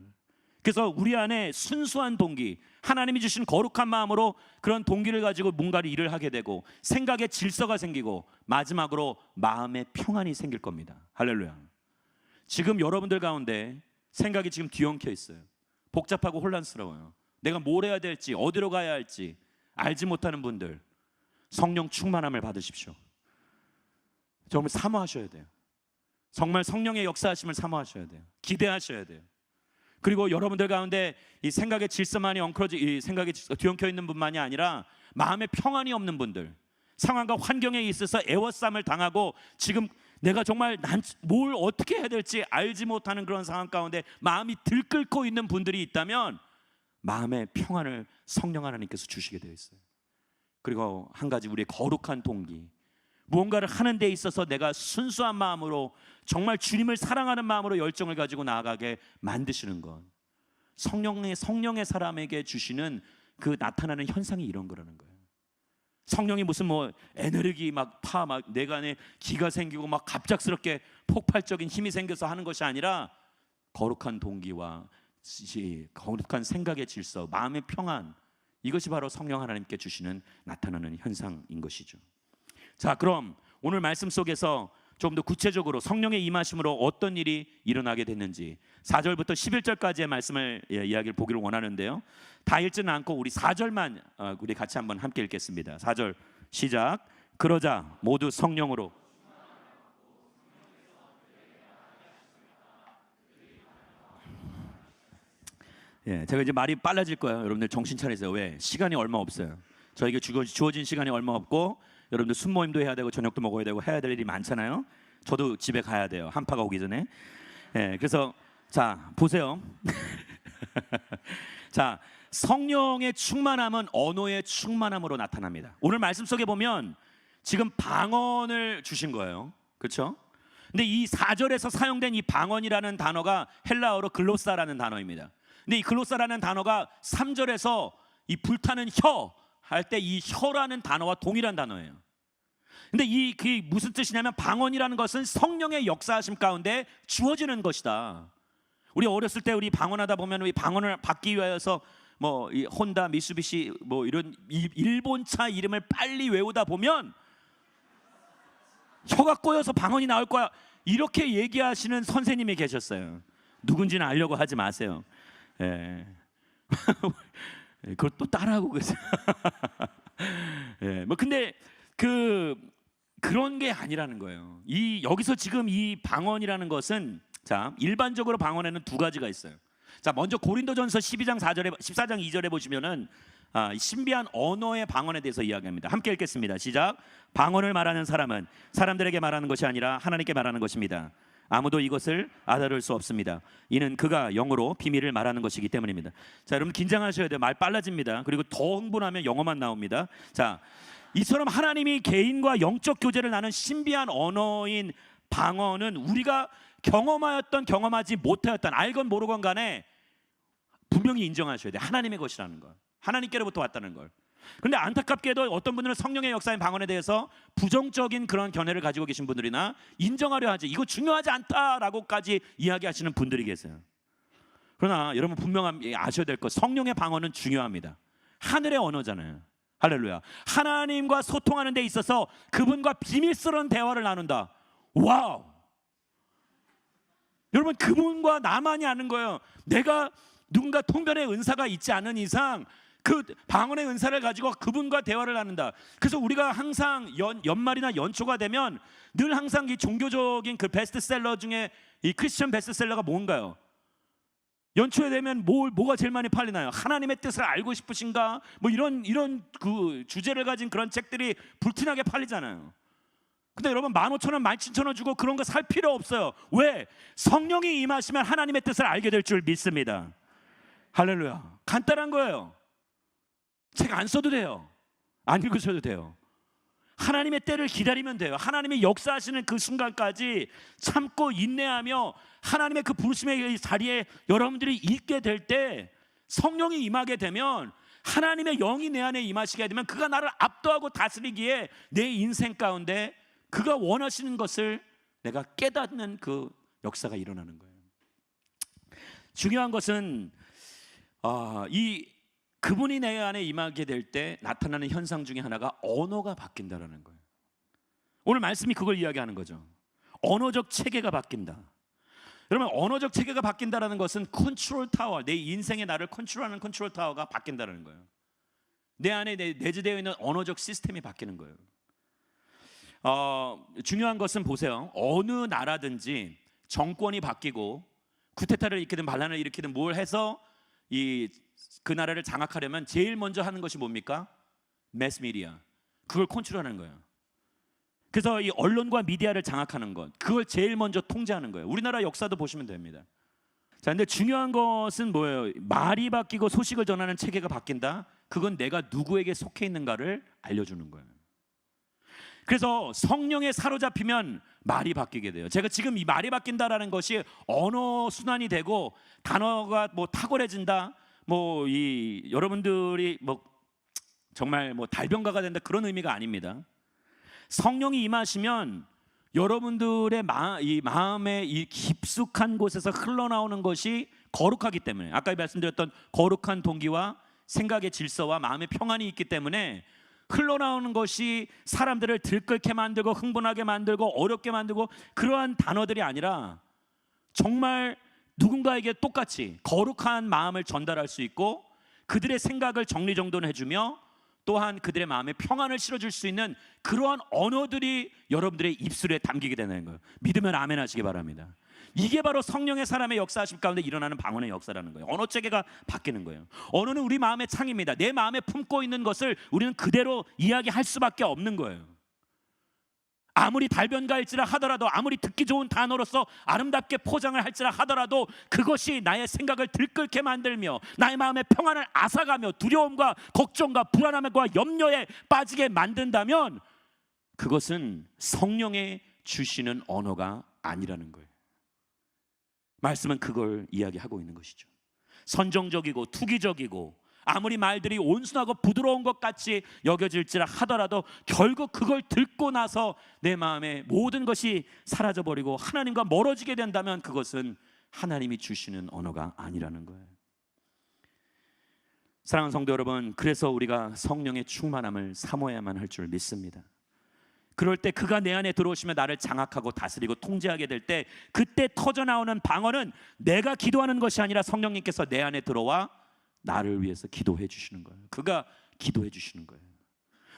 그래서 우리 안에 순수한 동기, 하나님이 주신 거룩한 마음으로 그런 동기를 가지고 뭔가를 일을 하게 되고 생각의 질서가 생기고 마지막으로 마음의 평안이 생길 겁니다. 할렐루야. 지금 여러분들 가운데 생각이 지금 뒤엉켜 있어요. 복잡하고 혼란스러워요. 내가 뭘 해야 될지, 어디로 가야 할지 알지 못하는 분들, 성령 충만함을 받으십시오. 정말 사모하셔야 돼요. 정말 성령의 역사하심을 사모하셔야 돼요. 기대하셔야 돼요. 그리고 여러분들 가운데 이 생각의 질서만이 이 생각에 뒤엉켜 있는 분만이 아니라 마음에 평안이 없는 분들, 상황과 환경에 있어서 애워싸움을 당하고 지금 내가 정말 뭘 어떻게 해야 될지 알지 못하는 그런 상황 가운데 마음이 들끓고 있는 분들이 있다면 마음의 평안을 성령 하나님께서 주시게 되어 있어요. 그리고 한 가지, 우리의 거룩한 동기, 무언가를 하는 데 있어서 내가 순수한 마음으로 정말 주님을 사랑하는 마음으로 열정을 가지고 나아가게 만드시는 것, 성령의 사람에게 주시는 그 나타나는 현상이 이런 거라는 거예요. 성령이 무슨 에너지 막 내가 안에 기가 생기고 막 갑작스럽게 폭발적인 힘이 생겨서 하는 것이 아니라 거룩한 동기와 거룩한 생각의 질서, 마음의 평안, 이것이 바로 성령 하나님께 주시는 나타나는 현상인 것이죠. 자, 그럼 오늘 말씀 속에서 좀 더 구체적으로 성령의 임하심으로 어떤 일이 일어나게 됐는지 4절부터 11절까지의 말씀을 이야기를 보기를 원하는데요, 다 읽지는 않고 우리 4절만 우리 같이 한번 함께 읽겠습니다. 4절 시작. 그러자 모두 성령으로 제가 이제 말이 빨라질 거예요. 여러분들 정신 차리세요. 왜? 시간이 얼마 없어요. 저에게 주어진 시간이 얼마 없고 여러분들 순모임도 해야 되고 저녁도 먹어야 되고 해야 될 일이 많잖아요. 저도 집에 가야 돼요. 한파가 오기 전에. 그래서 자, 보세요. 자, 성령의 충만함은 언어의 충만함으로 나타납니다. 오늘 말씀 속에 보면 지금 방언을 주신 거예요. 그렇죠? 근데 이 4절에서 사용된 이 방언이라는 단어가 헬라어로 글로사라는 단어입니다. 근데 이 글로사라는 단어가 3절에서 이 불타는 혀 할 때 이 혀라는 단어와 동일한 단어예요. 근데 그게 무슨 뜻이냐면 방언이라는 것은 성령의 역사하심 가운데 주어지는 것이다. 우리 어렸을 때 우리 방언하다 보면 이 방언을 받기 위해서 이 혼다, 미쓰비시 이런 일본 차 이름을 빨리 외우다 보면 혀가 꼬여서 방언이 나올 거야, 이렇게 얘기하시는 선생님이 계셨어요. 누군지는 알려고 하지 마세요. 그걸 또 따라하고 계세요. 근데 그런 게 아니라는 거예요. 여기서 지금 이 방언이라는 것은, 자, 일반적으로 방언에는 두 가지가 있어요. 자, 먼저 고린도전서 14장 2절에 보시면은 신비한 언어의 방언에 대해서 이야기합니다. 함께 읽겠습니다. 시작. 방언을 말하는 사람은 사람들에게 말하는 것이 아니라 하나님께 말하는 것입니다. 아무도 이것을 알아들 수 없습니다. 이는 그가 영어로 비밀을 말하는 것이기 때문입니다. 자, 여러분 긴장하셔야 돼요. 말 빨라집니다. 그리고 더 흥분하면 영어만 나옵니다. 자, 이처럼 하나님이 개인과 영적 교제를 나눈 신비한 언어인 방언은 우리가 경험하였던 경험하지 못하였던, 알건 모르건 간에 분명히 인정하셔야 돼요. 하나님의 것이라는 걸, 하나님께로부터 왔다는 걸. 그런데 안타깝게도 어떤 분들은 성령의 역사인 방언에 대해서 부정적인 그런 견해를 가지고 계신 분들이나 인정하려 하지, 이거 중요하지 않다라고까지 이야기하시는 분들이 계세요. 그러나 여러분 분명히 아셔야 될 것, 성령의 방언은 중요합니다. 하늘의 언어잖아요. 할렐루야. 하나님과 소통하는 데 있어서 그분과 비밀스러운 대화를 나눈다. 와우. 여러분, 그분과 나만이 아는 거예요. 내가 누군가 통변의 은사가 있지 않은 이상 그 방언의 은사를 가지고 그분과 대화를 나눈다. 그래서 우리가 항상 연말이나 연초가 되면 늘 항상 이 종교적인 그 베스트셀러 중에 이 크리스천 베스트셀러가 뭔가요? 연초에 되면 뭐가 제일 많이 팔리나요? 하나님의 뜻을 알고 싶으신가? 이런 그 주제를 가진 그런 책들이 불티나게 팔리잖아요. 근데 여러분 15,000원, 17,000원 주고 그런 거 살 필요 없어요. 왜? 성령이 임하시면 하나님의 뜻을 알게 될 줄 믿습니다. 할렐루야. 간단한 거예요. 책 안 써도 돼요. 안 읽으셔도 돼요. 하나님의 때를 기다리면 돼요. 하나님의 역사하시는 그 순간까지 참고 인내하며 하나님의 그 부르심의 자리에 여러분들이 있게 될 때, 성령이 임하게 되면, 하나님의 영이 내 안에 임하시게 되면 그가 나를 압도하고 다스리기에 내 인생 가운데 그가 원하시는 것을 내가 깨닫는 그 역사가 일어나는 거예요. 중요한 것은 그분이 내 안에 임하게 될 때 나타나는 현상 중에 하나가 언어가 바뀐다라는 거예요. 오늘 말씀이 그걸 이야기하는 거죠. 언어적 체계가 바뀐다. 여러분, 언어적 체계가 바뀐다라는 것은 컨트롤 타워, 내 인생의 나를 컨트롤하는 컨트롤 타워가 바뀐다라는 거예요. 내 안에 내재되어 있는 언어적 시스템이 바뀌는 거예요. 중요한 것은 보세요. 어느 나라든지 정권이 바뀌고 쿠데타를 일으키든 반란을 일으키든 뭘 해서 그 나라를 장악하려면 제일 먼저 하는 것이 뭡니까? 매스미디어. 그걸 컨트롤하는 거예요. 그래서 이 언론과 미디어를 장악하는 것, 그걸 제일 먼저 통제하는 거예요. 우리나라 역사도 보시면 됩니다. 자, 근데 중요한 것은 뭐예요? 말이 바뀌고 소식을 전하는 체계가 바뀐다. 그건 내가 누구에게 속해 있는가를 알려주는 거예요. 그래서 성령에 사로잡히면 말이 바뀌게 돼요. 제가 지금 이 말이 바뀐다라는 것이 언어 순환이 되고 단어가 뭐 탁월해진다, 여러분들이 정말 달병가가 된다, 그런 의미가 아닙니다. 성령이 임하시면 여러분들의 마음의 이 깊숙한 곳에서 흘러나오는 것이 거룩하기 때문에, 아까 말씀드렸던 거룩한 동기와 생각의 질서와 마음의 평안이 있기 때문에 흘러나오는 것이 사람들을 들끓게 만들고 흥분하게 만들고 어렵게 만들고 그러한 단어들이 아니라 정말 누군가에게 똑같이 거룩한 마음을 전달할 수 있고 그들의 생각을 정리정돈해주며 또한 그들의 마음에 평안을 실어줄 수 있는 그러한 언어들이 여러분들의 입술에 담기게 되는 거예요. 믿으면 아멘 하시기 바랍니다. 이게 바로 성령의 사람의 역사하심 가운데 일어나는 방언의 역사라는 거예요. 언어 체계가 바뀌는 거예요. 언어는 우리 마음의 창입니다. 내 마음에 품고 있는 것을 우리는 그대로 이야기할 수밖에 없는 거예요. 아무리 달변가일지라 하더라도, 아무리 듣기 좋은 단어로서 아름답게 포장을 할지라 하더라도 그것이 나의 생각을 들끓게 만들며 나의 마음의 평안을 앗아가며 두려움과 걱정과 불안함과 염려에 빠지게 만든다면 그것은 성령의 주시는 언어가 아니라는 거예요. 말씀은 그걸 이야기하고 있는 것이죠. 선정적이고 투기적이고 아무리 말들이 온순하고 부드러운 것 같이 여겨질지라 하더라도 결국 그걸 듣고 나서 내 마음의 모든 것이 사라져버리고 하나님과 멀어지게 된다면 그것은 하나님이 주시는 언어가 아니라는 거예요. 사랑하는 성도 여러분, 그래서 우리가 성령의 충만함을 사모해야만 할 줄 믿습니다. 그럴 때 그가 내 안에 들어오시면 나를 장악하고 다스리고 통제하게 될 때 그때 터져나오는 방언은 내가 기도하는 것이 아니라 성령님께서 내 안에 들어와 나를 위해서 기도해 주시는 거예요. 그가 기도해 주시는 거예요.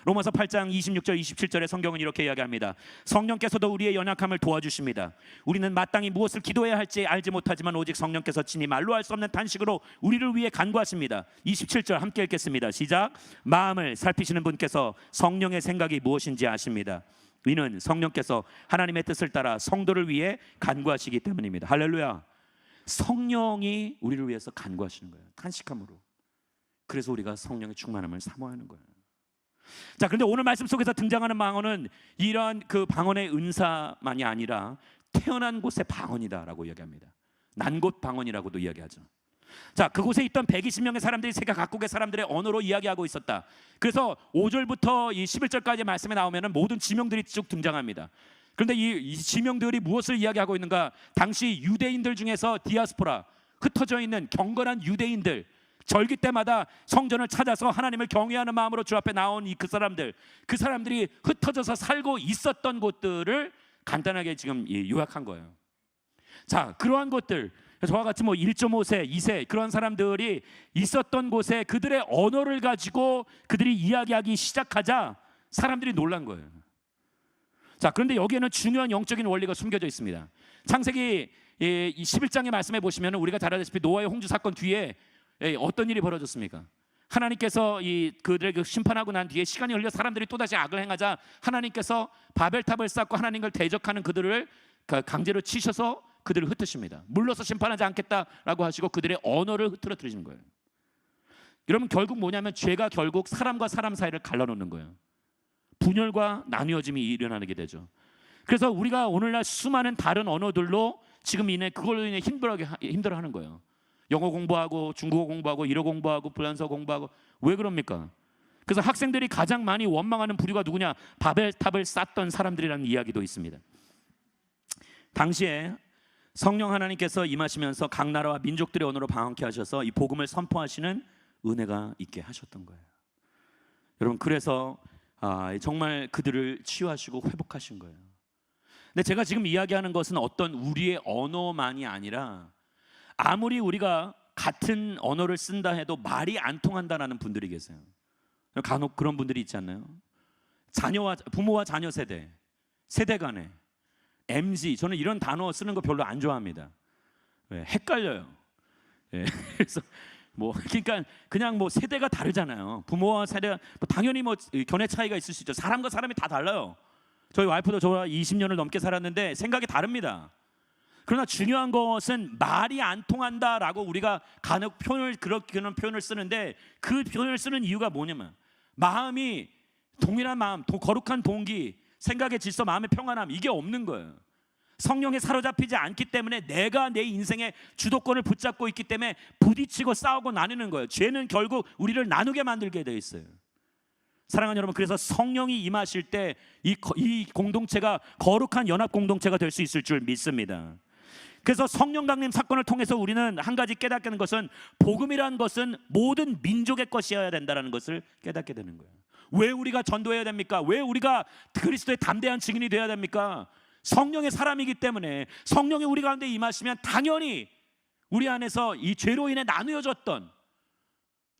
로마서 8장 26절 27절에 성경은 이렇게 이야기합니다. 성령께서도 우리의 연약함을 도와주십니다. 우리는 마땅히 무엇을 기도해야 할지 알지 못하지만 오직 성령께서 친히 말로 할 수 없는 탄식으로 우리를 위해 간구하십니다. 27절 함께 읽겠습니다. 시작. 마음을 살피시는 분께서 성령의 생각이 무엇인지 아십니다. 이는 성령께서 하나님의 뜻을 따라 성도를 위해 간구하시기 때문입니다. 할렐루야. 성령이 우리를 위해서 간구하시는 거예요. 탄식함으로. 그래서 우리가 성령의 충만함을 사모하는 거예요. 자, 그런데 오늘 말씀 속에서 등장하는 방언은 이러한 그 방언의 은사만이 아니라 태어난 곳의 방언이다라고 이야기합니다. 난 곳 방언이라고도 이야기하죠. 자, 그곳에 있던 120명의 사람들이 세계 각국의 사람들의 언어로 이야기하고 있었다. 그래서 5절부터 이 11절까지 말씀에 나오면 모든 지명들이 쭉 등장합니다. 그런데 이 지명들이 무엇을 이야기하고 있는가? 당시 유대인들 중에서 디아스포라, 흩어져 있는 경건한 유대인들, 절기 때마다 성전을 찾아서 하나님을 경외하는 마음으로 주 앞에 나온 그 사람들이 흩어져서 살고 있었던 곳들을 간단하게 지금 요약한 거예요. 자, 그러한 곳들, 저와 같이 1.5세, 2세 그런 사람들이 있었던 곳에 그들의 언어를 가지고 그들이 이야기하기 시작하자 사람들이 놀란 거예요. 자, 그런데 여기에는 중요한 영적인 원리가 숨겨져 있습니다. 창세기 11장의 말씀에 보시면 우리가 잘 알다시피 노아의 홍수 사건 뒤에 어떤 일이 벌어졌습니까? 하나님께서 그들에게 심판하고 난 뒤에 시간이 흘려 사람들이 또다시 악을 행하자 하나님께서 바벨탑을 쌓고 하나님을 대적하는 그들을 강제로 치셔서 그들을 흩으십니다. 물러서 심판하지 않겠다라고 하시고 그들의 언어를 흐트러뜨리는 거예요. 여러분, 결국 뭐냐면 죄가 결국 사람과 사람 사이를 갈라놓는 거예요. 분열과 나뉘어짐이 일어나게 되죠. 그래서 우리가 오늘날 수많은 다른 언어들로 지금 그걸로 인해 힘들어하는 거예요. 영어 공부하고 중국어 공부하고 일어 공부하고 불란서 공부하고. 왜 그럽니까? 그래서 학생들이 가장 많이 원망하는 부류가 누구냐? 바벨탑을 쌓던 사람들이라는 이야기도 있습니다. 당시에 성령 하나님께서 임하시면서 각 나라와 민족들의 언어로 방언케 하셔서 이 복음을 선포하시는 은혜가 있게 하셨던 거예요. 여러분, 그래서 정말 그들을 치유하시고 회복하신 거예요. 근데 제가 지금 이야기하는 것은 어떤 우리의 언어만이 아니라 아무리 우리가 같은 언어를 쓴다 해도 말이 안 통한다라는 분들이 계세요. 간혹 그런 분들이 있지 않나요? 부모와 자녀 세대 간에 MZ, 저는 이런 단어 쓰는 거 별로 안 좋아합니다. 헷갈려요. 그래서 그러니까 그냥 세대가 다르잖아요. 부모와 세대가 당연히 견해 차이가 있을 수 있죠. 사람과 사람이 다 달라요. 저희 와이프도 저와 20년을 넘게 살았는데 생각이 다릅니다. 그러나 중요한 것은 말이 안 통한다라고 우리가 간혹 그런 표현을 쓰는데, 그 표현을 쓰는 이유가 뭐냐면 마음이 동일한 마음, 거룩한 동기, 생각의 질서, 마음의 평안함, 이게 없는 거예요. 성령에 사로잡히지 않기 때문에 내가 내 인생의 주도권을 붙잡고 있기 때문에 부딪히고 싸우고 나누는 거예요. 죄는 결국 우리를 나누게 만들게 되어 있어요. 사랑하는 여러분, 그래서 성령이 임하실 때 이 공동체가 거룩한 연합 공동체가 될 수 있을 줄 믿습니다. 그래서 성령 강림 사건을 통해서 우리는 한 가지 깨닫게 되는 것은, 복음이라는 것은 모든 민족의 것이어야 된다는 것을 깨닫게 되는 거예요. 왜 우리가 전도해야 됩니까? 왜 우리가 그리스도의 담대한 증인이 되어야 됩니까? 성령의 사람이기 때문에 성령이 우리 가운데 임하시면 당연히 우리 안에서 이 죄로 인해 나누어졌던,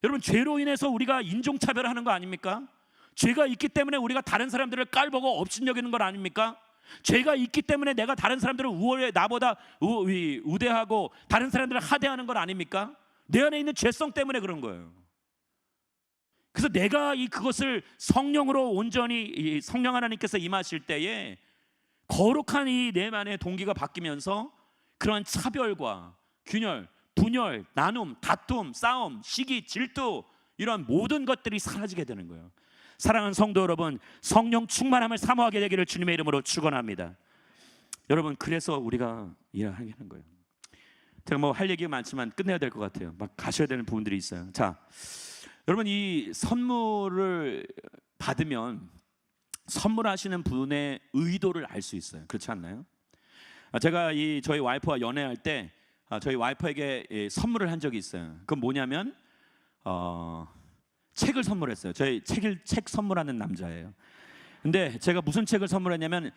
여러분, 죄로 인해서 우리가 인종차별하는 거 아닙니까? 죄가 있기 때문에 우리가 다른 사람들을 깔보고 업신여기는 건 아닙니까? 죄가 있기 때문에 내가 다른 사람들을 나보다 우대하고 다른 사람들을 하대하는 건 아닙니까? 내 안에 있는 죄성 때문에 그런 거예요. 그래서 내가 그것을 성령으로 온전히 성령 하나님께서 임하실 때에 거룩한 내 안의 동기가 바뀌면서 그러한 차별과 균열, 분열, 나눔, 다툼, 싸움, 시기, 질투, 이러한 모든 것들이 사라지게 되는 거예요. 사랑하는 성도 여러분, 성령 충만함을 사모하게 되기를 주님의 이름으로 축원합니다. 여러분, 그래서 우리가 일하는 거예요. 제가 할 얘기가 많지만 끝내야 될 것 같아요. 막 가셔야 되는 부분들이 있어요. 자, 여러분, 이 선물을 받으면 선물하시는 분의 의도를 알 수 있어요. 그렇지 않나요? 제가 저희 와이프와 연애할 때 저희 와이프에게 선물을 한 적이 있어요. 그건 뭐냐면 책을 선물했어요. 저희 책 선물하는 남자예요. 근데 제가 무슨 책을 선물했냐면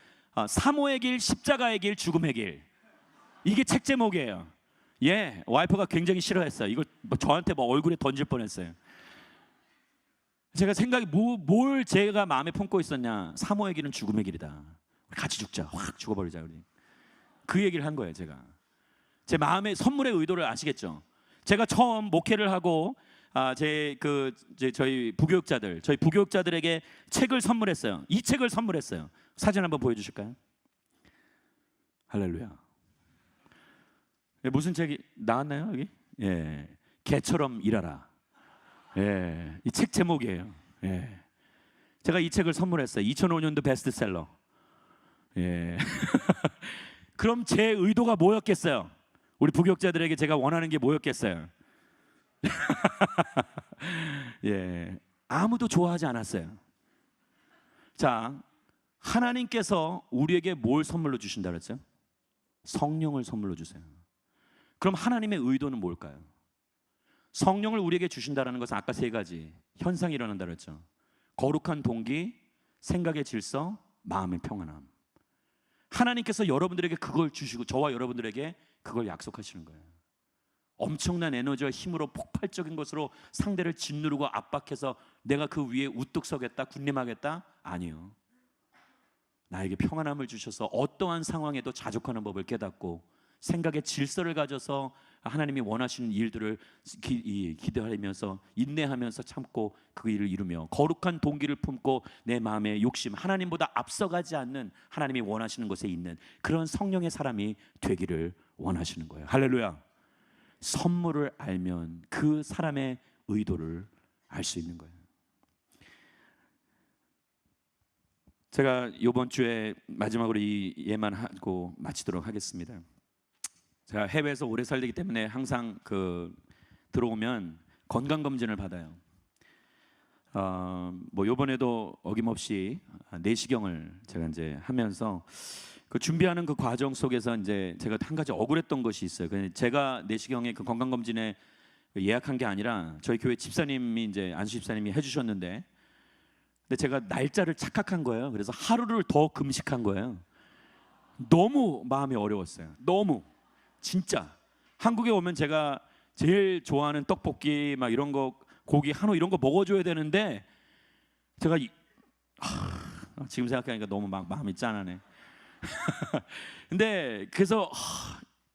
사모의 길, 십자가의 길, 죽음의 길, 이게 책 제목이에요. 와이프가 굉장히 싫어했어요. 이걸 저한테 얼굴에 던질 뻔했어요. 제가 생각이 뭘 제가 마음에 품고 있었냐, 사모의 길은 죽음의 길이다, 같이 죽자, 확 죽어버리자, 우리. 그 얘기를 한 거예요. 제가 제 마음의 선물의 의도를 아시겠죠? 제가 처음 목회를 하고 저희 부교육자들에게 책을 선물했어요. 이 책을 선물했어요. 사진 한번 보여주실까요? 할렐루야. 무슨 책이 나왔나요, 여기? 개처럼 일하라. 이 책 제목이에요. 제가 이 책을 선물했어요. 2005년도 베스트셀러. 그럼 제 의도가 뭐였겠어요? 우리 부교육자들에게 제가 원하는 게 뭐였겠어요? 아무도 좋아하지 않았어요. 자, 하나님께서 우리에게 뭘 선물로 주신다 그랬어요? 성령을 선물로 주세요. 그럼 하나님의 의도는 뭘까요? 성령을 우리에게 주신다는 것은 아까 세 가지 현상이 일어난다 그랬죠. 거룩한 동기, 생각의 질서, 마음의 평안함. 하나님께서 여러분들에게 그걸 주시고 저와 여러분들에게 그걸 약속하시는 거예요. 엄청난 에너지와 힘으로 폭발적인 것으로 상대를 짓누르고 압박해서 내가 그 위에 우뚝 서겠다, 군림하겠다? 아니요. 나에게 평안함을 주셔서 어떠한 상황에도 자족하는 법을 깨닫고 생각의 질서를 가져서 하나님이 원하시는 일들을 기대하면서 인내하면서 참고 그 일을 이루며 거룩한 동기를 품고 내 마음의 욕심, 하나님보다 앞서가지 않는 하나님이 원하시는 것에 있는 그런 성령의 사람이 되기를 원하시는 거예요. 할렐루야. 선물을 알면 그 사람의 의도를 알 수 있는 거예요. 제가 이번 주에 마지막으로 이 예만 하고 마치도록 하겠습니다. 제가 해외에서 오래 살기 때문에 항상 들어오면 건강 검진을 받아요. 이번에도 어김없이 내시경을 제가 이제 하면서 준비하는 그 과정 속에서 이제 제가 한 가지 억울했던 것이 있어요. 제가 내시경에 그 건강 검진에 예약한 게 아니라 저희 교회 집사님이 이제 안수 집사님이 해주셨는데, 근데 제가 날짜를 착각한 거예요. 그래서 하루를 더 금식한 거예요. 너무 마음이 어려웠어요. 너무. 진짜 한국에 오면 제가 제일 좋아하는 떡볶이 막 이런 거, 고기 한우 이런 거 먹어줘야 되는데 제가 지금 생각하니까 너무 막 마음이 짠하네. 근데 그래서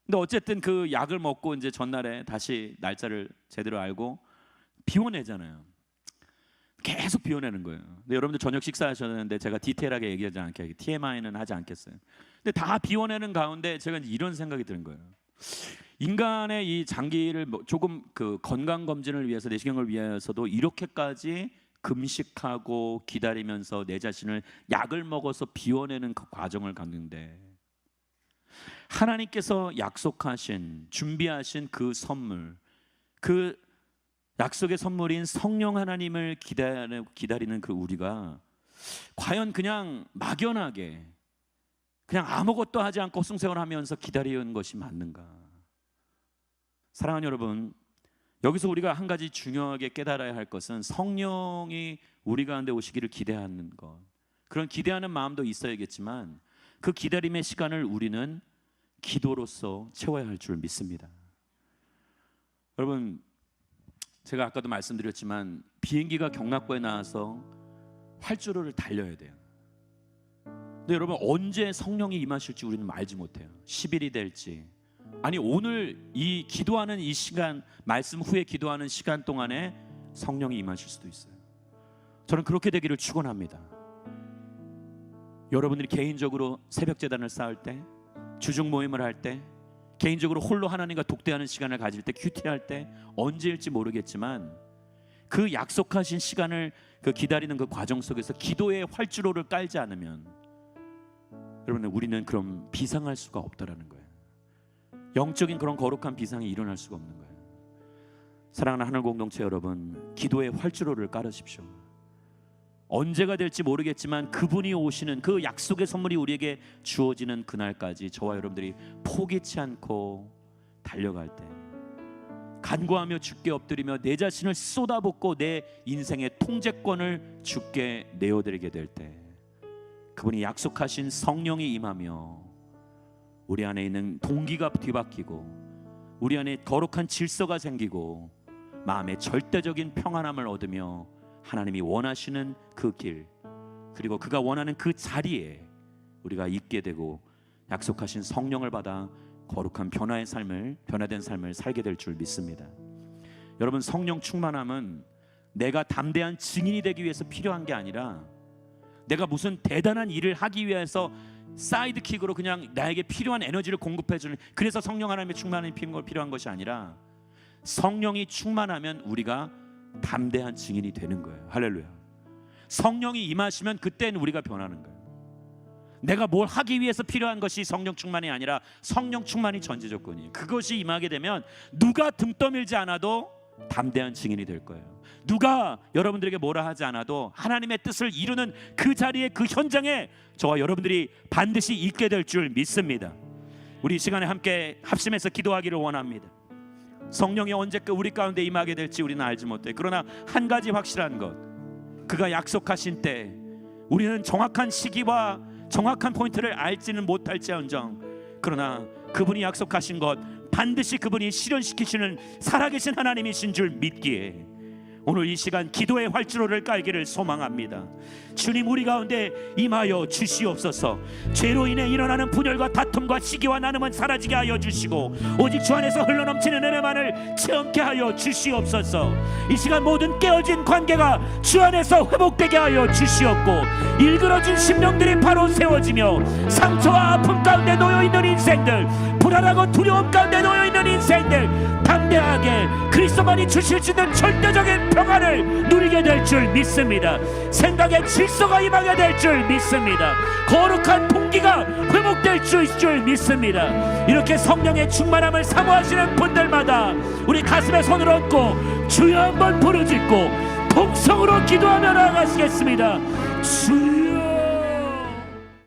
근데 어쨌든 그 약을 먹고 이제 전날에 다시 날짜를 제대로 알고 비워내잖아요. 계속 비워내는 거예요. 근데 여러분들 저녁 식사하셨는데 제가 디테일하게 얘기하지 않게 TMI는 하지 않겠어요. 근데 다 비워내는 가운데 제가 이런 생각이 드는 거예요. 인간의 이 장기를 조금 그 건강 검진을 위해서, 내시경을 위해서도 이렇게까지 금식하고 기다리면서 내 자신을 약을 먹어서 비워내는 그 과정을 갖는데, 하나님께서 약속하신, 준비하신 그 선물, 그 약속의 선물인 성령 하나님을 기다리는 그 우리가 과연 그냥 막연하게 그냥 아무것도 하지 않고 숭생활하면서 기다리는 것이 맞는가? 사랑하는 여러분, 여기서 우리가 한 가지 중요하게 깨달아야 할 것은 성령이 우리 가운데 오시기를 기대하는 것, 그런 기대하는 마음도 있어야겠지만 그 기다림의 시간을 우리는 기도로서 채워야 할 줄 믿습니다. 여러분, 제가 아까도 말씀드렸지만 비행기가 경락고에 나와서 활주로를 달려야 돼요. 근데 여러분, 언제 성령이 임하실지 우리는 알지 못해요. 10일이 될지, 아니 오늘 이 기도하는 이 시간, 말씀 후에 기도하는 시간 동안에 성령이 임하실 수도 있어요. 저는 그렇게 되기를 축원합니다. 여러분들이 개인적으로 새벽 제단을 쌓을 때, 주중 모임을 할 때, 개인적으로 홀로 하나님과 독대하는 시간을 가질 때, 큐티할 때, 언제일지 모르겠지만 그 약속하신 시간을 그 기다리는 그 과정 속에서 기도의 활주로를 깔지 않으면 여러분, 우리는 그럼 비상할 수가 없다라는 거예요. 영적인 그런 거룩한 비상이 일어날 수가 없는 거예요. 사랑하는 하늘 공동체 여러분, 기도의 활주로를 깔으십시오. 언제가 될지 모르겠지만 그분이 오시는 그 약속의 선물이 우리에게 주어지는 그날까지 저와 여러분들이 포기치 않고 달려갈 때, 간구하며 주께 엎드리며 내 자신을 쏟아붓고 내 인생의 통제권을 주께 내어드리게 될 때, 그분이 약속하신 성령이 임하며 우리 안에 있는 동기가 뒤바뀌고 우리 안에 거룩한 질서가 생기고 마음의 절대적인 평안함을 얻으며 하나님이 원하시는 그 길, 그리고 그가 원하는 그 자리에 우리가 있게 되고 약속하신 성령을 받아 거룩한 변화된 삶을 살게 될 줄 믿습니다. 여러분, 성령 충만함은 내가 담대한 증인이 되기 위해서 필요한 게 아니라, 내가 무슨 대단한 일을 하기 위해서 사이드킥으로 그냥 나에게 필요한 에너지를 공급해주는, 그래서 성령 하나님의 충만함이 필요한 것이 아니라, 성령이 충만하면 우리가 담대한 증인이 되는 거예요. 할렐루야. 성령이 임하시면 그때는 우리가 변하는 거예요. 내가 뭘 하기 위해서 필요한 것이 성령 충만이 아니라 성령 충만이 전제 조건이에요. 그것이 임하게 되면 누가 등 떠밀지 않아도 담대한 증인이 될 거예요. 누가 여러분들에게 뭐라 하지 않아도 하나님의 뜻을 이루는 그 자리에, 그 현장에 저와 여러분들이 반드시 있게 될 줄 믿습니다. 우리 이 시간에 함께 합심해서 기도하기를 원합니다. 성령이 언제 우리 가운데 임하게 될지 우리는 알지 못해. 그러나 한 가지 확실한 것, 그가 약속하신 때 우리는 정확한 시기와 정확한 포인트를 알지는 못할지언정, 그러나 그분이 약속하신 것 반드시 그분이 실현시키시는 살아계신 하나님이신 줄 믿기에 오늘 이 시간 기도의 활주로를 깔기를 소망합니다. 주님, 우리 가운데 임하여 주시옵소서. 죄로 인해 일어나는 분열과 다툼과 시기와 나눔은 사라지게 하여 주시고 오직 주 안에서 흘러넘치는 은혜만을 체험케 하여 주시옵소서. 이 시간 모든 깨어진 관계가 주 안에서 회복되게 하여 주시옵고, 일그러진 심령들이 바로 세워지며 상처와 아픔 가운데 놓여있는 인생들, 불안하고 두려움 가운데 놓여있는 인생들 담대하게 그리스도만이 주실 수 있는 절대적인 평안을 누리게 될 줄 믿습니다. 생각의 질서가 임하게 될 줄 믿습니다. 거룩한 동기가 회복될 줄 믿습니다. 이렇게 성령의 충만함을 사모하시는 분들마다 우리 가슴에 손을 얹고 주여 한번 부르짖고 통성으로 기도하며 나아가시겠습니다. 주여